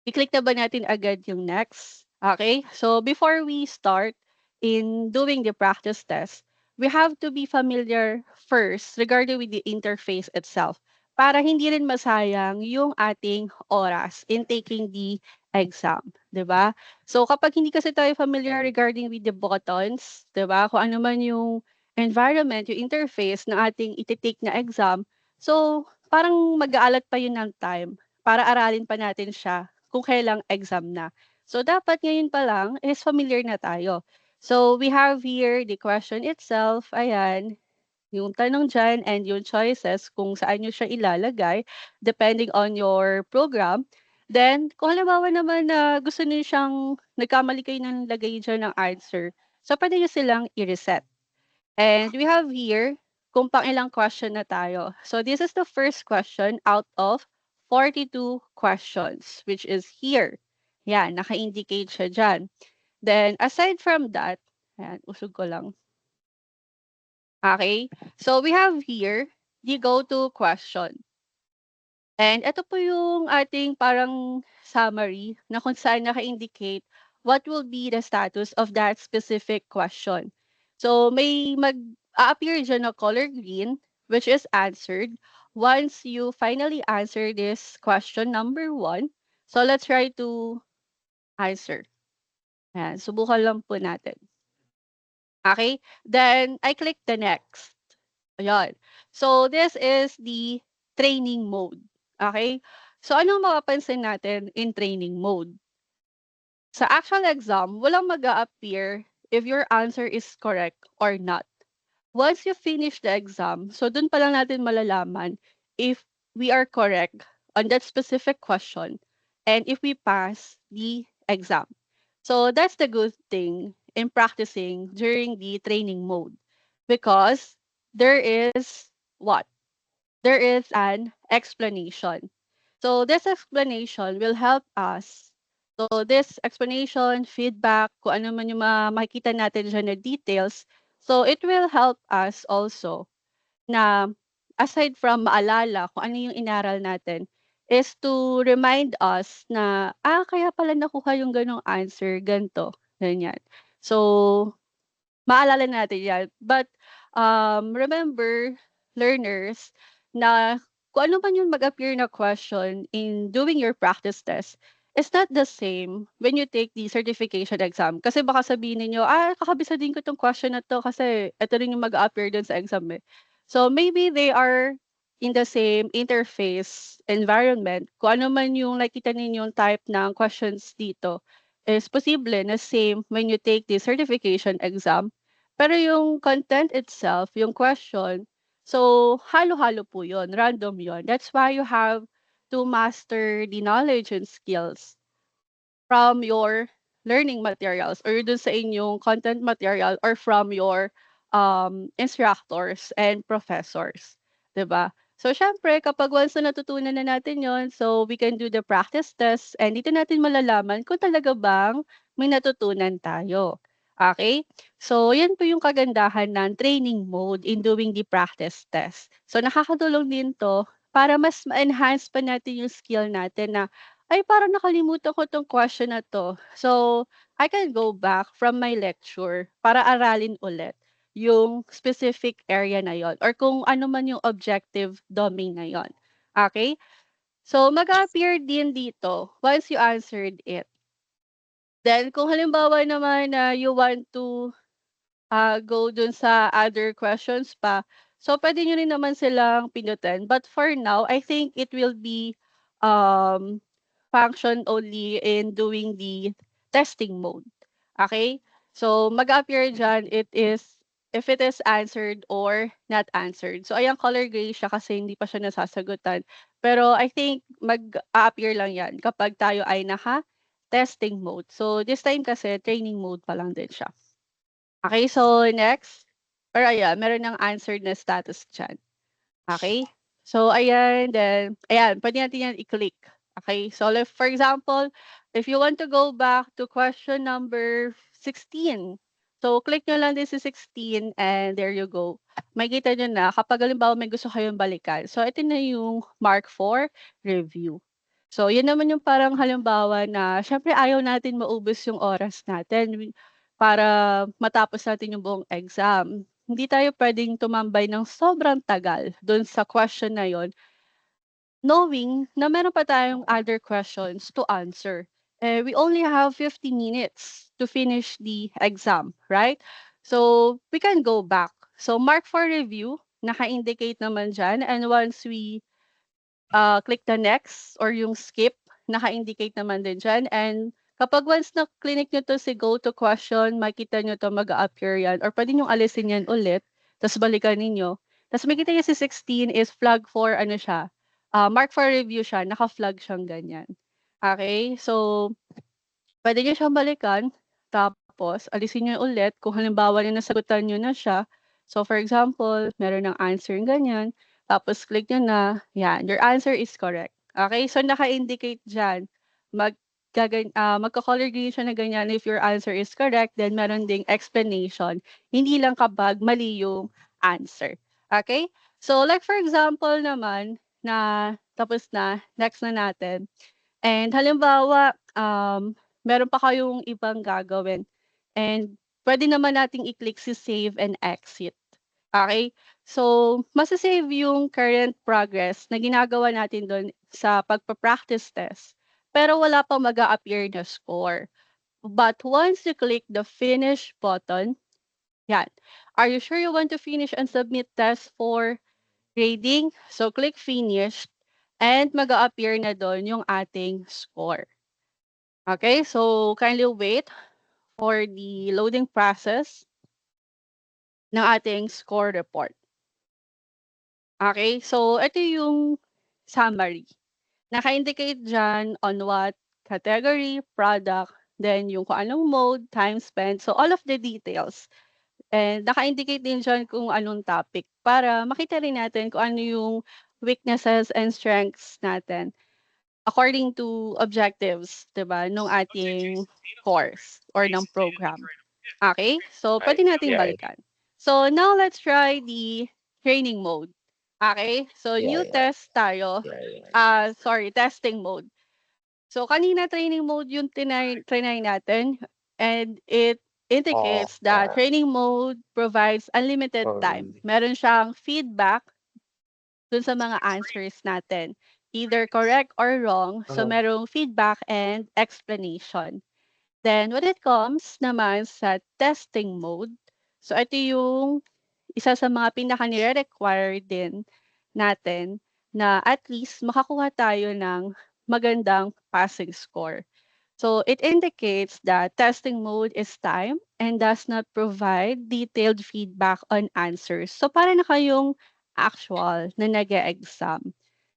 i-click na ba natin agad yung next? Okay? So, before we start in doing the practice test, we have to be familiar first regarding with the interface itself para hindi rin masayang yung ating oras in taking the exam, 'di ba? So kapag hindi kasi tayo familiar regarding with the buttons, 'di ba? Kung ano man yung environment, yung interface ng ating iti-take na exam, so parang mag-aalat pa yun ng time para aralin pa natin siya kung kailang exam na. So dapat ngayon pa lang is familiar na tayo. So we have here the question itself, ayan, yung tanong dyan and yung choices kung saan nyo siya ilalagay depending on your program. Then, kung halimbawa naman na gusto niyo siyang nagkamali kayo ng lagay dyan ng answer, so pwede nyo silang i-reset. And we have here kung pang ilang question na tayo. So this is the first question out of 42 questions, which is here. Yan, naka-indicate siya dyan. Then, aside from that, ayan, usog ko lang. Okay, so we have here the go-to question. And ito po yung ating parang summary na kung saan naka-indicate what will be the status of that specific question. So may mag-a-appear dyan na color green, which is answered once you finally answer this question number 1. So let's try to answer. Ayan, subukan lang po natin. Okay, then I click the next. Ayan. So this is the training mode. Okay? So anong mapapansin natin in training mode? Sa actual exam, walang mag-a-appear if your answer is correct or not. Once you finish the exam, so dun pa lang natin malalaman if we are correct on that specific question and if we pass the exam. So that's the good thing in practicing during the training mode because there is what? There is an explanation. So this explanation will help us. So this explanation, feedback, kung ano man yung makikita natin dyan na details, so it will help us also na aside from maalala kung ano yung inaral natin, is to remind us na, kaya pala nakuha yung ganong answer, ganito, ganyan. So, maalala natin yan. But remember, learners na kung ano man yung mag-appear na question in doing your practice test is not the same when you take the certification exam. Kasi baka sabihin ninyo, kakabisa din ko 'tong question na 'to kasi ito rin yung mag-a-appear dun sa exam, eh. So, maybe they are in the same interface environment. Kung ano man yung nakita ninyong type ng questions dito is posible na same when you take the certification exam. Pero yung content itself, yung question, so halo-halo po yun, random yun. That's why you have to master the knowledge and skills from your learning materials or dun sa inyong content material or from your instructors and professors, 'di ba? So syempre kapag once na natutunan na natin 'yon, so we can do the practice test and dito natin malalaman kung talaga bang may natutunan tayo. Okay? So 'yan po yung kagandahan ng training mode in doing the practice test. So nakakatulong din 'to para mas ma-enhance pa natin yung skill natin na ay, parang nakalimutan ko 'tong question na 'to. So, I can go back from my lecture para aralin ulit yung specific area na yon or kung ano man yung objective domain na yon. Okay. So, mag-a-appear din dito once you answered it. Then kung halimbawa naman na you want to go dun sa other questions pa. So, pwede nyo rin naman silang pindutin. But for now, I think it will be um, function only in doing the testing mode. Okay? So, mag-appear dyan, if it is answered or not answered. So, ayan, color gray siya kasi hindi pa siya nasasagutan. Pero I think mag-appear lang yan kapag tayo ay naka-testing mode. So, this time kasi, training mode pa lang din siya. Okay, so next. Or ayan, meron ng answered na status diyan. Okay? So ayan, then ayan, pwede natin yan i-click. Okay? So like, for example, if you want to go back to question number 16, so click nyo lang din si 16 and there you go. Makikita nyo na kapag halimbawa may gusto kayong balikan. So ito na yung mark for review. So yun naman yung parang halimbawa na syempre ayaw natin maubos yung oras natin para matapos natin yung buong exam. Hindi tayo puwedeng tumambay ng sobrang tagal dun sa question na yon, knowing na meron pa tayong other questions to answer. Eh, we only have 50 minutes to finish the exam, right? So, we can go back. So, mark for review, naka-indicate naman diyan, and once we click the next or yung skip, naka-indicate naman din diyan, and kapag once na-click niyo 'to si go to question, makikita niyo 'to mag-a-appear yan or puwede niyong alisin yan ulit, ta's balikan ninyo. Ta's makikita niyo si 16 is flag for ano siya, mark for review siya, naka-flag siyang ganyan. Okay, so puwede niyo siyang balikan, tapos alisin niyo ulit kung halimbawa na nasagutan niyo na siya. So, for example, meron ng answer ganyan, tapos click niyo na, yan, your answer is correct. Okay, so naka-indicate diyan, magko-color green siya na ganyan if your answer is correct, then meron ding explanation, hindi lang kapag mali yung answer. Okay? So, like for example naman na tapos na, next na natin. And halimbawa, meron pa kayong ibang gagawin and puwede naman nating i-click si save and exit. Okay? So, masa-save yung current progress na ginagawa natin dun sa pagpa-practice test, pero wala pang mag-a-appear na score. But once you click the finish button, yan. Are you sure you want to finish and submit test for grading? So, click finish and mag-a-appear na dun yung ating score. Okay, so kindly wait for the loading process ng ating score report. Okay, so ito yung summary. Naka-indicate dyan on what category, product, then yung kung anong mode, time spent, so all of the details. And naka-indicate din dyan kung anong topic para makita rin natin kung ano yung weaknesses and strengths natin according to objectives, 'di ba, nung ating course or ng program. Okay? So, pwede nating balikan. So, now let's try the training mode. Okay? So, new test tayo. Testing mode. So, kanina training mode yung trinay natin and it indicates that training mode provides unlimited time. Meron siyang feedback dun sa mga answers natin. Either correct or wrong. So, merong feedback and explanation. Then, when it comes naman sa testing mode, so ito yung isa sa mga pinaka-nire-require din natin na at least makakuha tayo ng magandang passing score. So it indicates that testing mode is time and does not provide detailed feedback on answers. So para na kayong actual na nag-e-exam,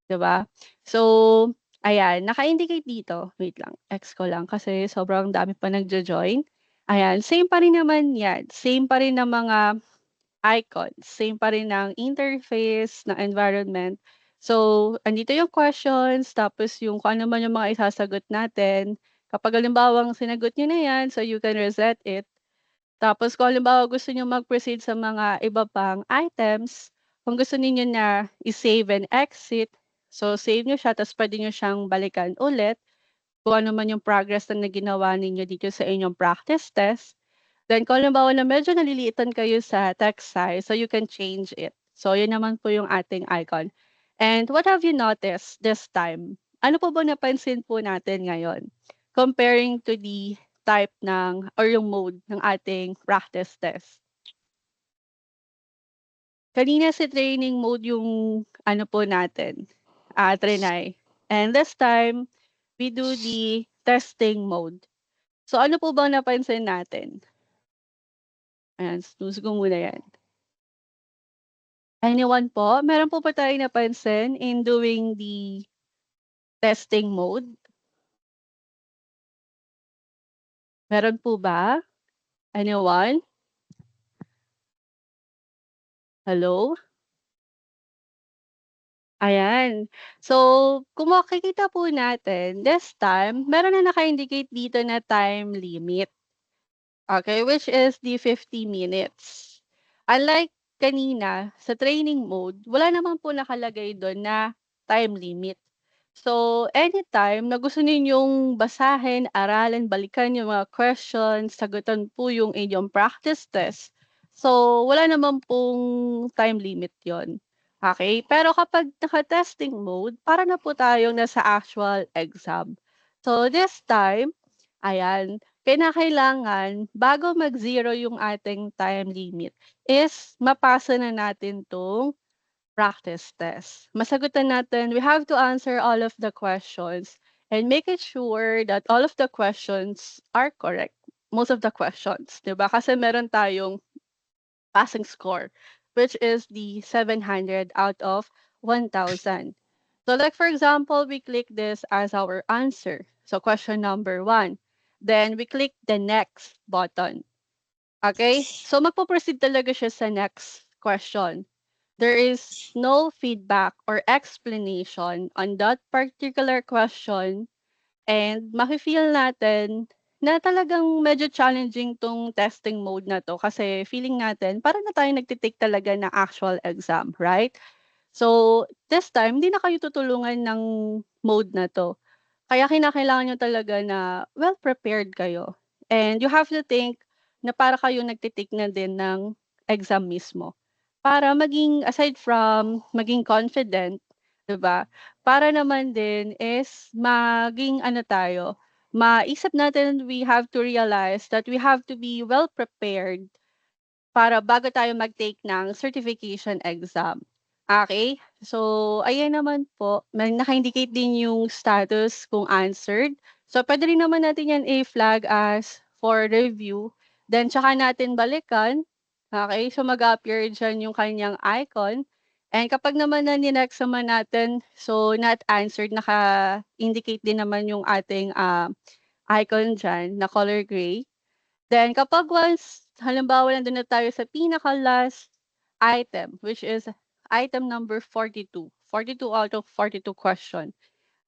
'di ba? So ayan, naka-indicate dito. Wait lang, X ko lang kasi sobrang dami pa nagjo-join. Ayan, same pa rin naman 'yan. Same pa rin ng mga icons, same pa rin ng interface, ng environment. So, andito yung questions, tapos yung kung ano man yung mga isasagot natin. Kapag halimbawang sinagot niyo na yan, so you can reset it. Tapos kung halimbawa gusto niyo mag-proceed sa mga iba pang items, kung gusto niyo na i-save and exit, so save niyo siya, tapos pwede niyo siyang balikan ulit. Kung ano man yung progress na ginawa ninyo dito sa inyong practice test. Then kung halimbawa na medyo naliliitan kayo sa text size, so you can change it. So yun naman po yung ating icon. And what have you noticed this time? Ano po ba napansin po natin ngayon? Comparing to the type ng or yung mode ng ating practice test. Kanina si training mode yung ano po natin, trinay. And this time, we do the testing mode. So ano po bang napansin natin? Ayan, snooze ko muna yan. Anyone po? Meron po ba tayong napansin in doing the testing mode? Meron po ba? Anyone? Hello? Ayan. So, kung makikita po natin, this time, meron na naka-indicate dito na time limit. Okay, which is the 50 minutes. Unlike kanina, sa training mode, wala naman po nakalagay doon na time limit. So, anytime na gusto ninyong basahin, aralin, balikan yung mga questions, sagutan po yung inyong practice test. So, wala naman pong time limit yon. Okay? Pero kapag naka-testing mode, para na po tayong nasa actual exam. So, this time, ayan, kinakailangan bago mag-zero yung ating time limit is mapasa na natin 'tong practice test. Masagutan natin, we have to answer all of the questions and make it sure that all of the questions are correct. Most of the questions, 'di ba? Kasi meron tayong passing score, which is the 700 out of 1,000. So like for example, we click this as our answer. So question number 1. Then we click the next button. Okay? So magpo-proceed talaga siya sa next question. There is no feedback or explanation on that particular question and mafe-feel natin na talagang medyo challenging 'tong testing mode na 'to kasi feeling natin para na tayong nagte-take talaga ng actual exam, right? So, this time hindi na kayo tutulungan ng mode na 'to. Kaya kinakailangan niyo talaga na well prepared kayo. And you have to think na para kayong nagte-take na din ng exam mismo. Para maging aside from maging confident, 'di ba? Para naman din is maging ano tayo, maisip natin we have to realize that we have to be well prepared para bago tayo mag-take ng certification exam. Okay? So, ayan naman po, may naka-indicate din yung status kung answered. So, pwede rin naman natin yan i-flag as for review. Then, tsaka natin balikan. Okay? So, mag-appear dyan yung kanyang icon. And kapag naman na ninext naman natin, so not answered, naka-indicate din naman yung ating icon dyan na color gray. Then kapag once, halimbawa nandun na tayo sa pinaka-last item, which is item number 42. 42 out of 42 question.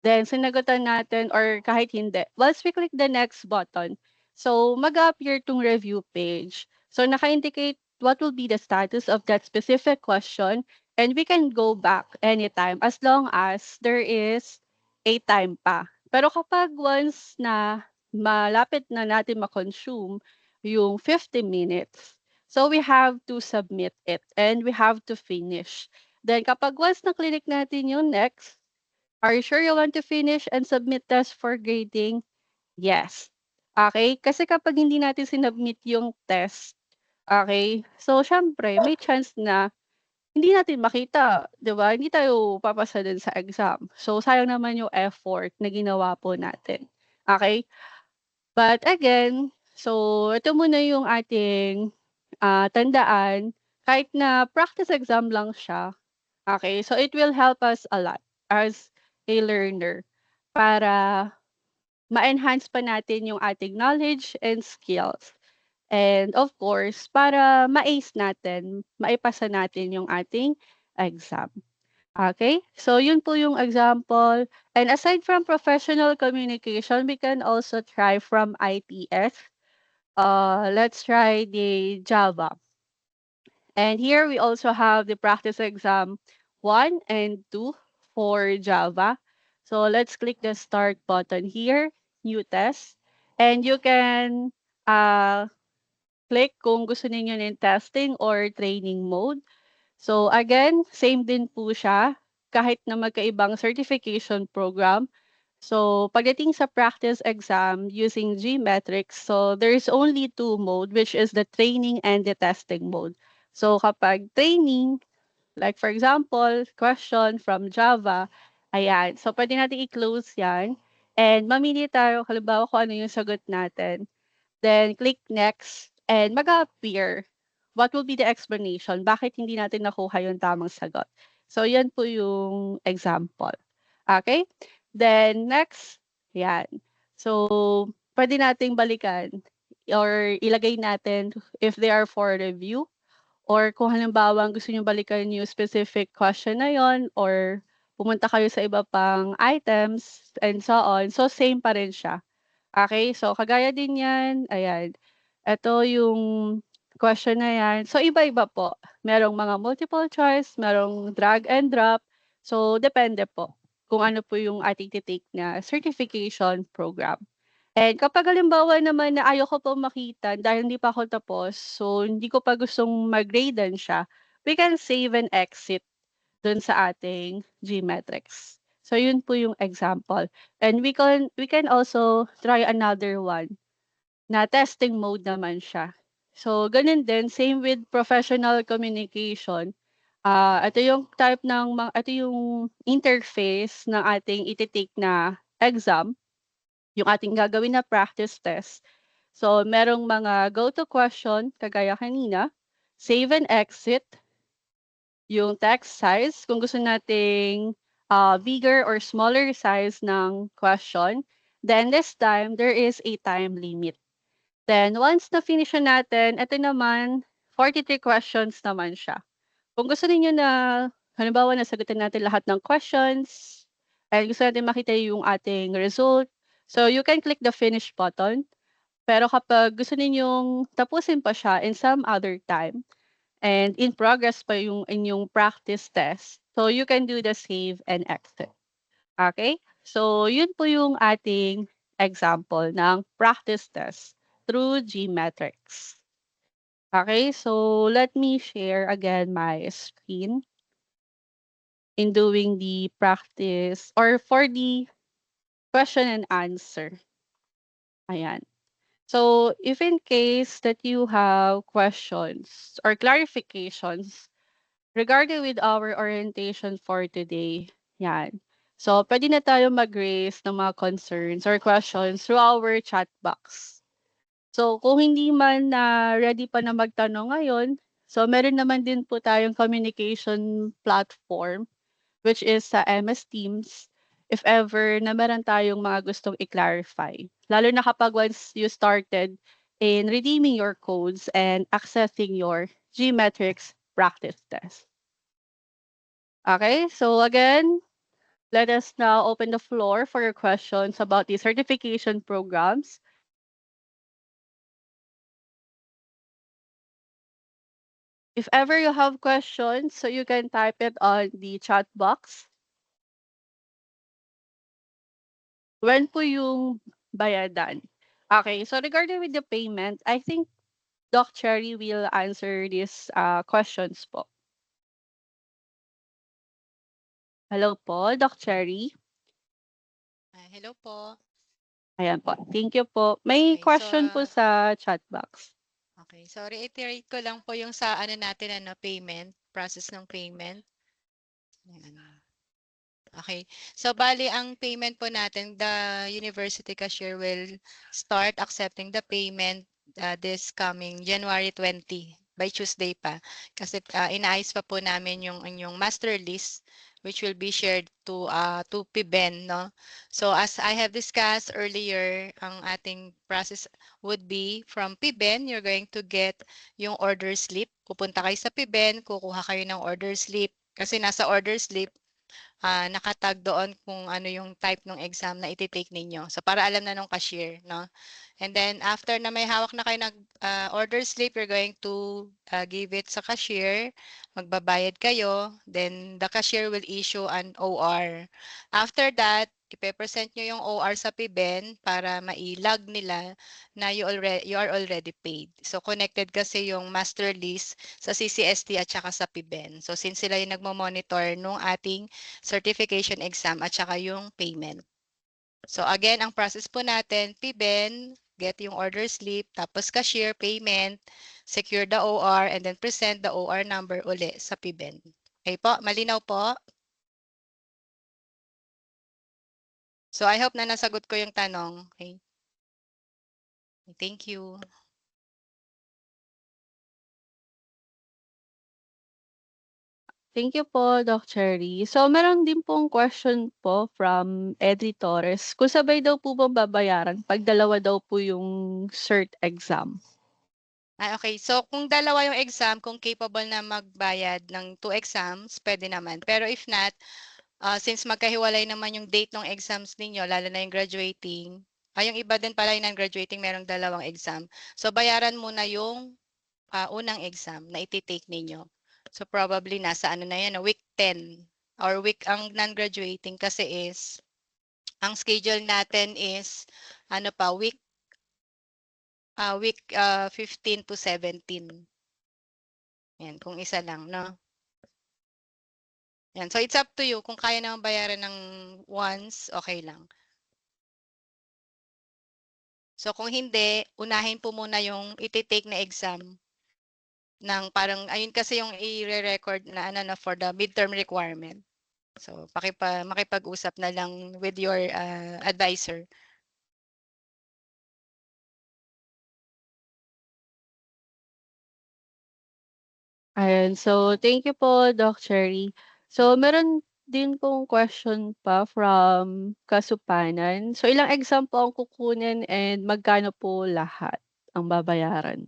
Then sinagutan natin or kahit hindi, once we click the next button, so mag-appear tong review page. So naka-indicate what will be the status of that specific question and we can go back anytime as long as there is a time pa. Pero kapag once na malapit na natin ma-consume yung 50 minutes, so we have to submit it and we have to finish. Then kapag once na-click natin yung next, are you sure you want to finish and submit test for grading? Yes. Okay? Kasi kapag hindi natin sinubmit yung test, okay, so siyempre may chance na hindi natin makita, 'di ba? Hindi tayo papasa dun sa exam. So sayang naman yung effort na ginawa po natin. Okay? But again, so ito muna yung ating tandaan, kahit na practice exam lang siya, okay, so it will help us a lot as a learner para ma-enhance pa natin yung ating knowledge and skills. And of course, para ma-ace natin, maipasa natin yung ating exam. Okay? So yun po yung example. And aside from professional communication, we can also try from ITS. Let's try the Java. And here we also have the practice exam 1 and 2 for Java. So let's click the start button here, new test. And you can click kung gusto ninyo ng testing or training mode. So again, same din po siya kahit na magkaibang certification program. So pagdating sa practice exam using GMetrics, so there's only two mode, which is the training and the testing mode. So kapag training, like for example, question from Java, ayan. So pwede natin i-close yan and mamili tayo halimbawa kung ano yung sagot natin. Then click next and mag-appear what will be the explanation bakit hindi natin nakuha yung tamang sagot. So yan po yung example. Okay? Then next, yan. So pwede nating balikan or ilagay natin if they are for review or kung halimbawa gusto niyo balikan yung specific question na yon or pumunta kayo sa iba pang items and so on. So same pa rin siya. Okay, so kagaya din yan, ayan. Ito yung question na yan. So iba-iba po. Merong mga multiple choice, merong drag and drop. So depende po kung ano po yung ating titake na certification program. And kapag halimbawa naman na ayaw ko po makita dahil hindi pa ako tapos, so hindi ko pa gustong mag-gradean siya, we can save and exit dun sa ating GMetrics. So yun po yung example. And we can also try another one na testing mode naman siya. So ganun din, same with professional communication. Ito yung type ng ito yung interface ng ating iti-take na exam, yung ating gagawin na practice test. So merong mga go-to question kagaya kanina, save and exit, yung text size, kung gusto nating bigger or smaller size ng question. Then this time, there is a time limit. Then once na finish na natin, ito naman, 43 questions naman siya. Kung gusto niyo na, halimbawa, nasagutin natin lahat ng questions, and gusto natin makita yung ating result, so you can click the finish button. Pero kapag gusto ninyong tapusin pa siya in some other time, and in progress pa yung inyong practice test. So you can do the save and exit. Okay? So yun po yung ating example ng practice test through GMetrics. Okay, so let me share again my screen in doing the practice or for the question and answer. Ayan. So if in case that you have questions or clarifications regarding with our orientation for today, yan. So, pwede na tayo mag-raise ng mga concerns or questions through our chat box. So, kung hindi man na ready pa na magtanong ngayon, so meron naman din po tayong communication platform which is sa MS Teams if ever na meron tayong mga gustong i-clarify. Lalo na kapag once you started in redeeming your codes and accessing your GMetrics practice test. Okay, so again, let us now open the floor for your questions about the certification programs. If ever you have questions, so you can type it on the chat box. When po yung bayadan? Okay, so regarding with the payment, I think Doc Cherry will answer these questions po. Hello po, Doc Cherry. Hello po. Ayan po. Thank you po. May Okay, question po so sa chat box. okay, so reiterate ko lang po yung sa ano natin payment, process ng payment. Ayan. Okay. So bali ang payment po natin, the university cashier will start accepting the payment this coming January 20 by Tuesday pa. Kasi inaayos pa po namin yung inyong master list which will be shared to PIBEN, no? So as I have discussed earlier, ang ating process would be from PIBEN, you're going to get yung order slip. Pupunta kayo sa PIBEN, kukuha kayo ng order slip kasi nasa order slip nakatag doon kung ano yung type ng exam na iti-take ninyo. So para alam na nung cashier, no? And then after na may hawak na kayo ng order slip, you're going to give it sa cashier, magbabayad kayo, then the cashier will issue an OR. After that, ipe-present nyo yung OR sa PIBEN para mai-log nila na you are already paid. So connected kasi yung master list sa CCST at saka sa PIBEN. So since sila yung nagmo-monitor nung ating certification exam at saka yung payment. So again, ang process po natin, PIBEN, get yung order slip, tapos cashier, payment, secure the OR, and then present the OR number uli sa PIBEN. Okay po, malinaw po? So I hope na nasagot ko yung tanong. Okay. Thank you. Thank you po, Doc Cherry. So, meron din pong question po from Edri Torres. Kung sabay daw po bang babayaran pag dalawa daw po yung cert exam? Okay. So kung dalawa yung exam, kung capable na magbayad ng 2 exams, pwede naman. Pero if not, since magkahiwalay naman yung date ng exams ninyo, lalo na yung graduating, yung iba din pala yung non-graduating, merong dalawang exam. So bayaran muna yung unang exam na iti-take ninyo. So probably nasa ano na yan, week 10 or week ang non-graduating kasi is ang schedule natin is ano pa week 15 to 17. Yan, kung isa lang, no? Yan. So it's up to you kung kaya naman bayaran ng once, okay lang. So kung hindi, unahin po muna yung iti-take na exam ng parang ayun kasi yung i-record na ano na for the midterm requirement. So makipag-usap na lang with your advisor. Ayan. So, thank you po, Doc Cherry. So, meron din pong question pa from Kasupanan. So, ilang exam po ang kukunin and magkano po lahat ang babayaran?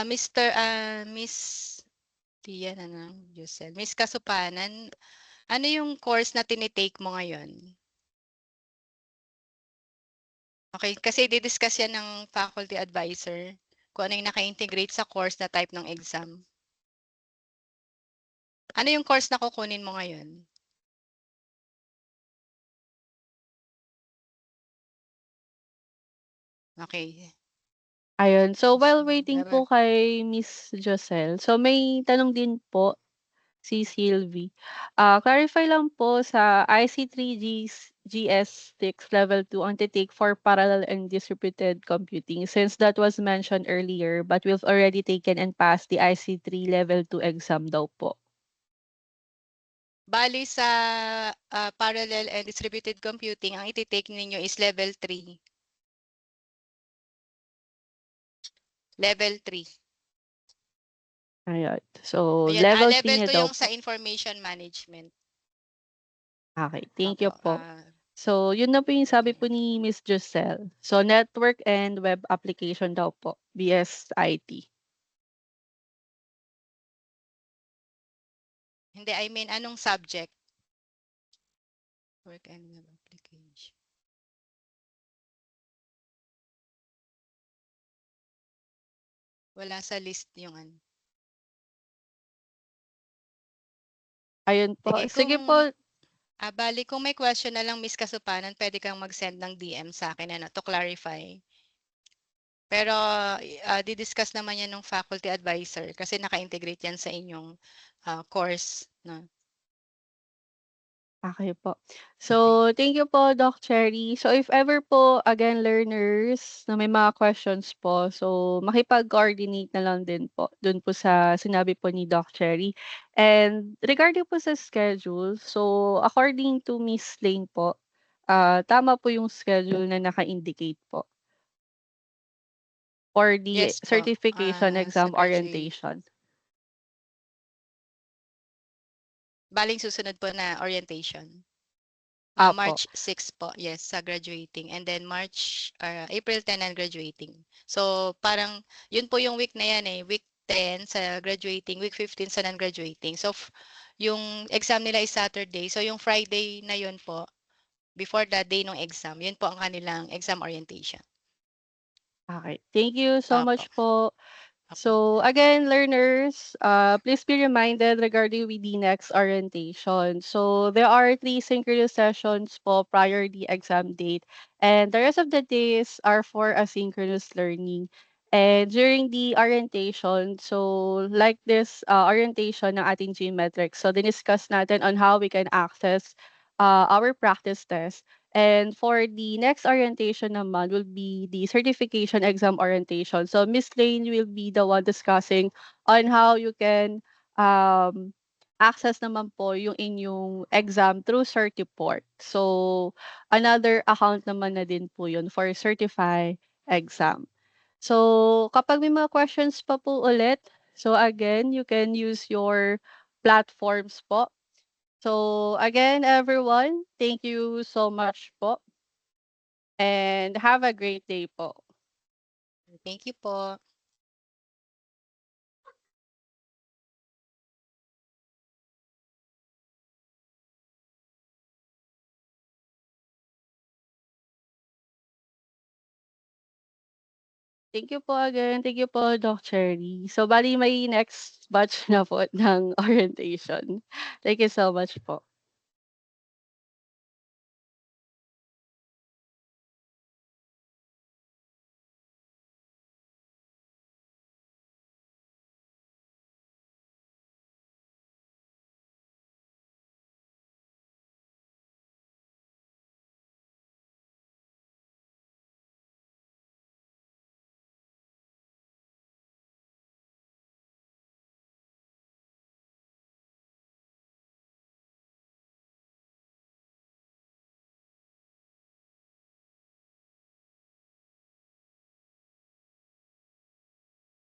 Miss Tian, Jusel. Miss Kasupanan, ano yung course na tinitake mo ngayon? Okay, kasi di-discuss yan ng faculty advisor kung ano yung naka-integrate sa course na type ng exam. Ano yung course na kukunin mo ngayon? Okay. Ayun. So, while Sige, waiting po kay Miss Josel, so may tanong din po si Sylvie. Clarify lang po sa IC3 GS6 Level 2 ang take for parallel and distributed computing since that was mentioned earlier but we've already taken and passed the IC3 Level 2 exam daw po. Bali sa parallel and distributed computing, ang iti-take ninyo is level 3. Level 3. Ayun. So, Ayan, level 3 level niya 2 daw yung po. sa information management. Okay, thank you Opo. po. So, yun na po yung sabi po ni Miss Giselle. So, network and web application daw po, BSIT. Hindi, I mean, anong subject? Work and web application. Wala sa list yung ano. Ayun po. Sige kung, po. bali, kung may question na lang, Miss Kasupanan, pwede kang mag-send ng DM sa akin to clarify. Pero di-discuss naman yan ng faculty advisor kasi naka-integrate yan sa inyong course. No? Okay po. So, thank you po, Doc Cherry. So, if ever po, again, learners na may mga questions po, so makipag-coordinate na lang din po dun po sa sinabi po ni Doc Cherry. And regarding po sa schedule, so according to Miss Lane po, tama po yung schedule na naka-indicate po for the Yes po, certification sa exam graduate. orientation. Baling susunod po na orientation. Apo. March 6 po, yes, sa graduating. And then April 10 ang graduating. So parang yun po yung week na yan eh. Week 10 sa graduating, week 15 sa non-graduating. So yung exam nila is Saturday. So yung Friday na yun po, before the day ng exam, yun po ang kanilang exam orientation. Okay. Thank you so Apo. much po. Apo. So again, learners, please be reminded regarding with the next orientation. So there are 3 synchronous sessions po prior the exam date, and the rest of the days are for asynchronous learning. And during the orientation, so like this orientation ng ating Gmetrics, so diniscuss natin on how we can access our practice test. And for the next orientation naman will be the certification exam orientation. So Miss Lane will be the one discussing on how you can access naman po yung inyong exam through Certiport. So another account naman na din po yun for Certify exam. So kapag may mga questions pa po ulit, so again, you can use your platforms po. So again, everyone, thank you so much po. And have a great day po. Thank you po. Thank you po again. Thank you po, Doc Cherry. So, bali may next batch na po ng orientation. Thank you so much po.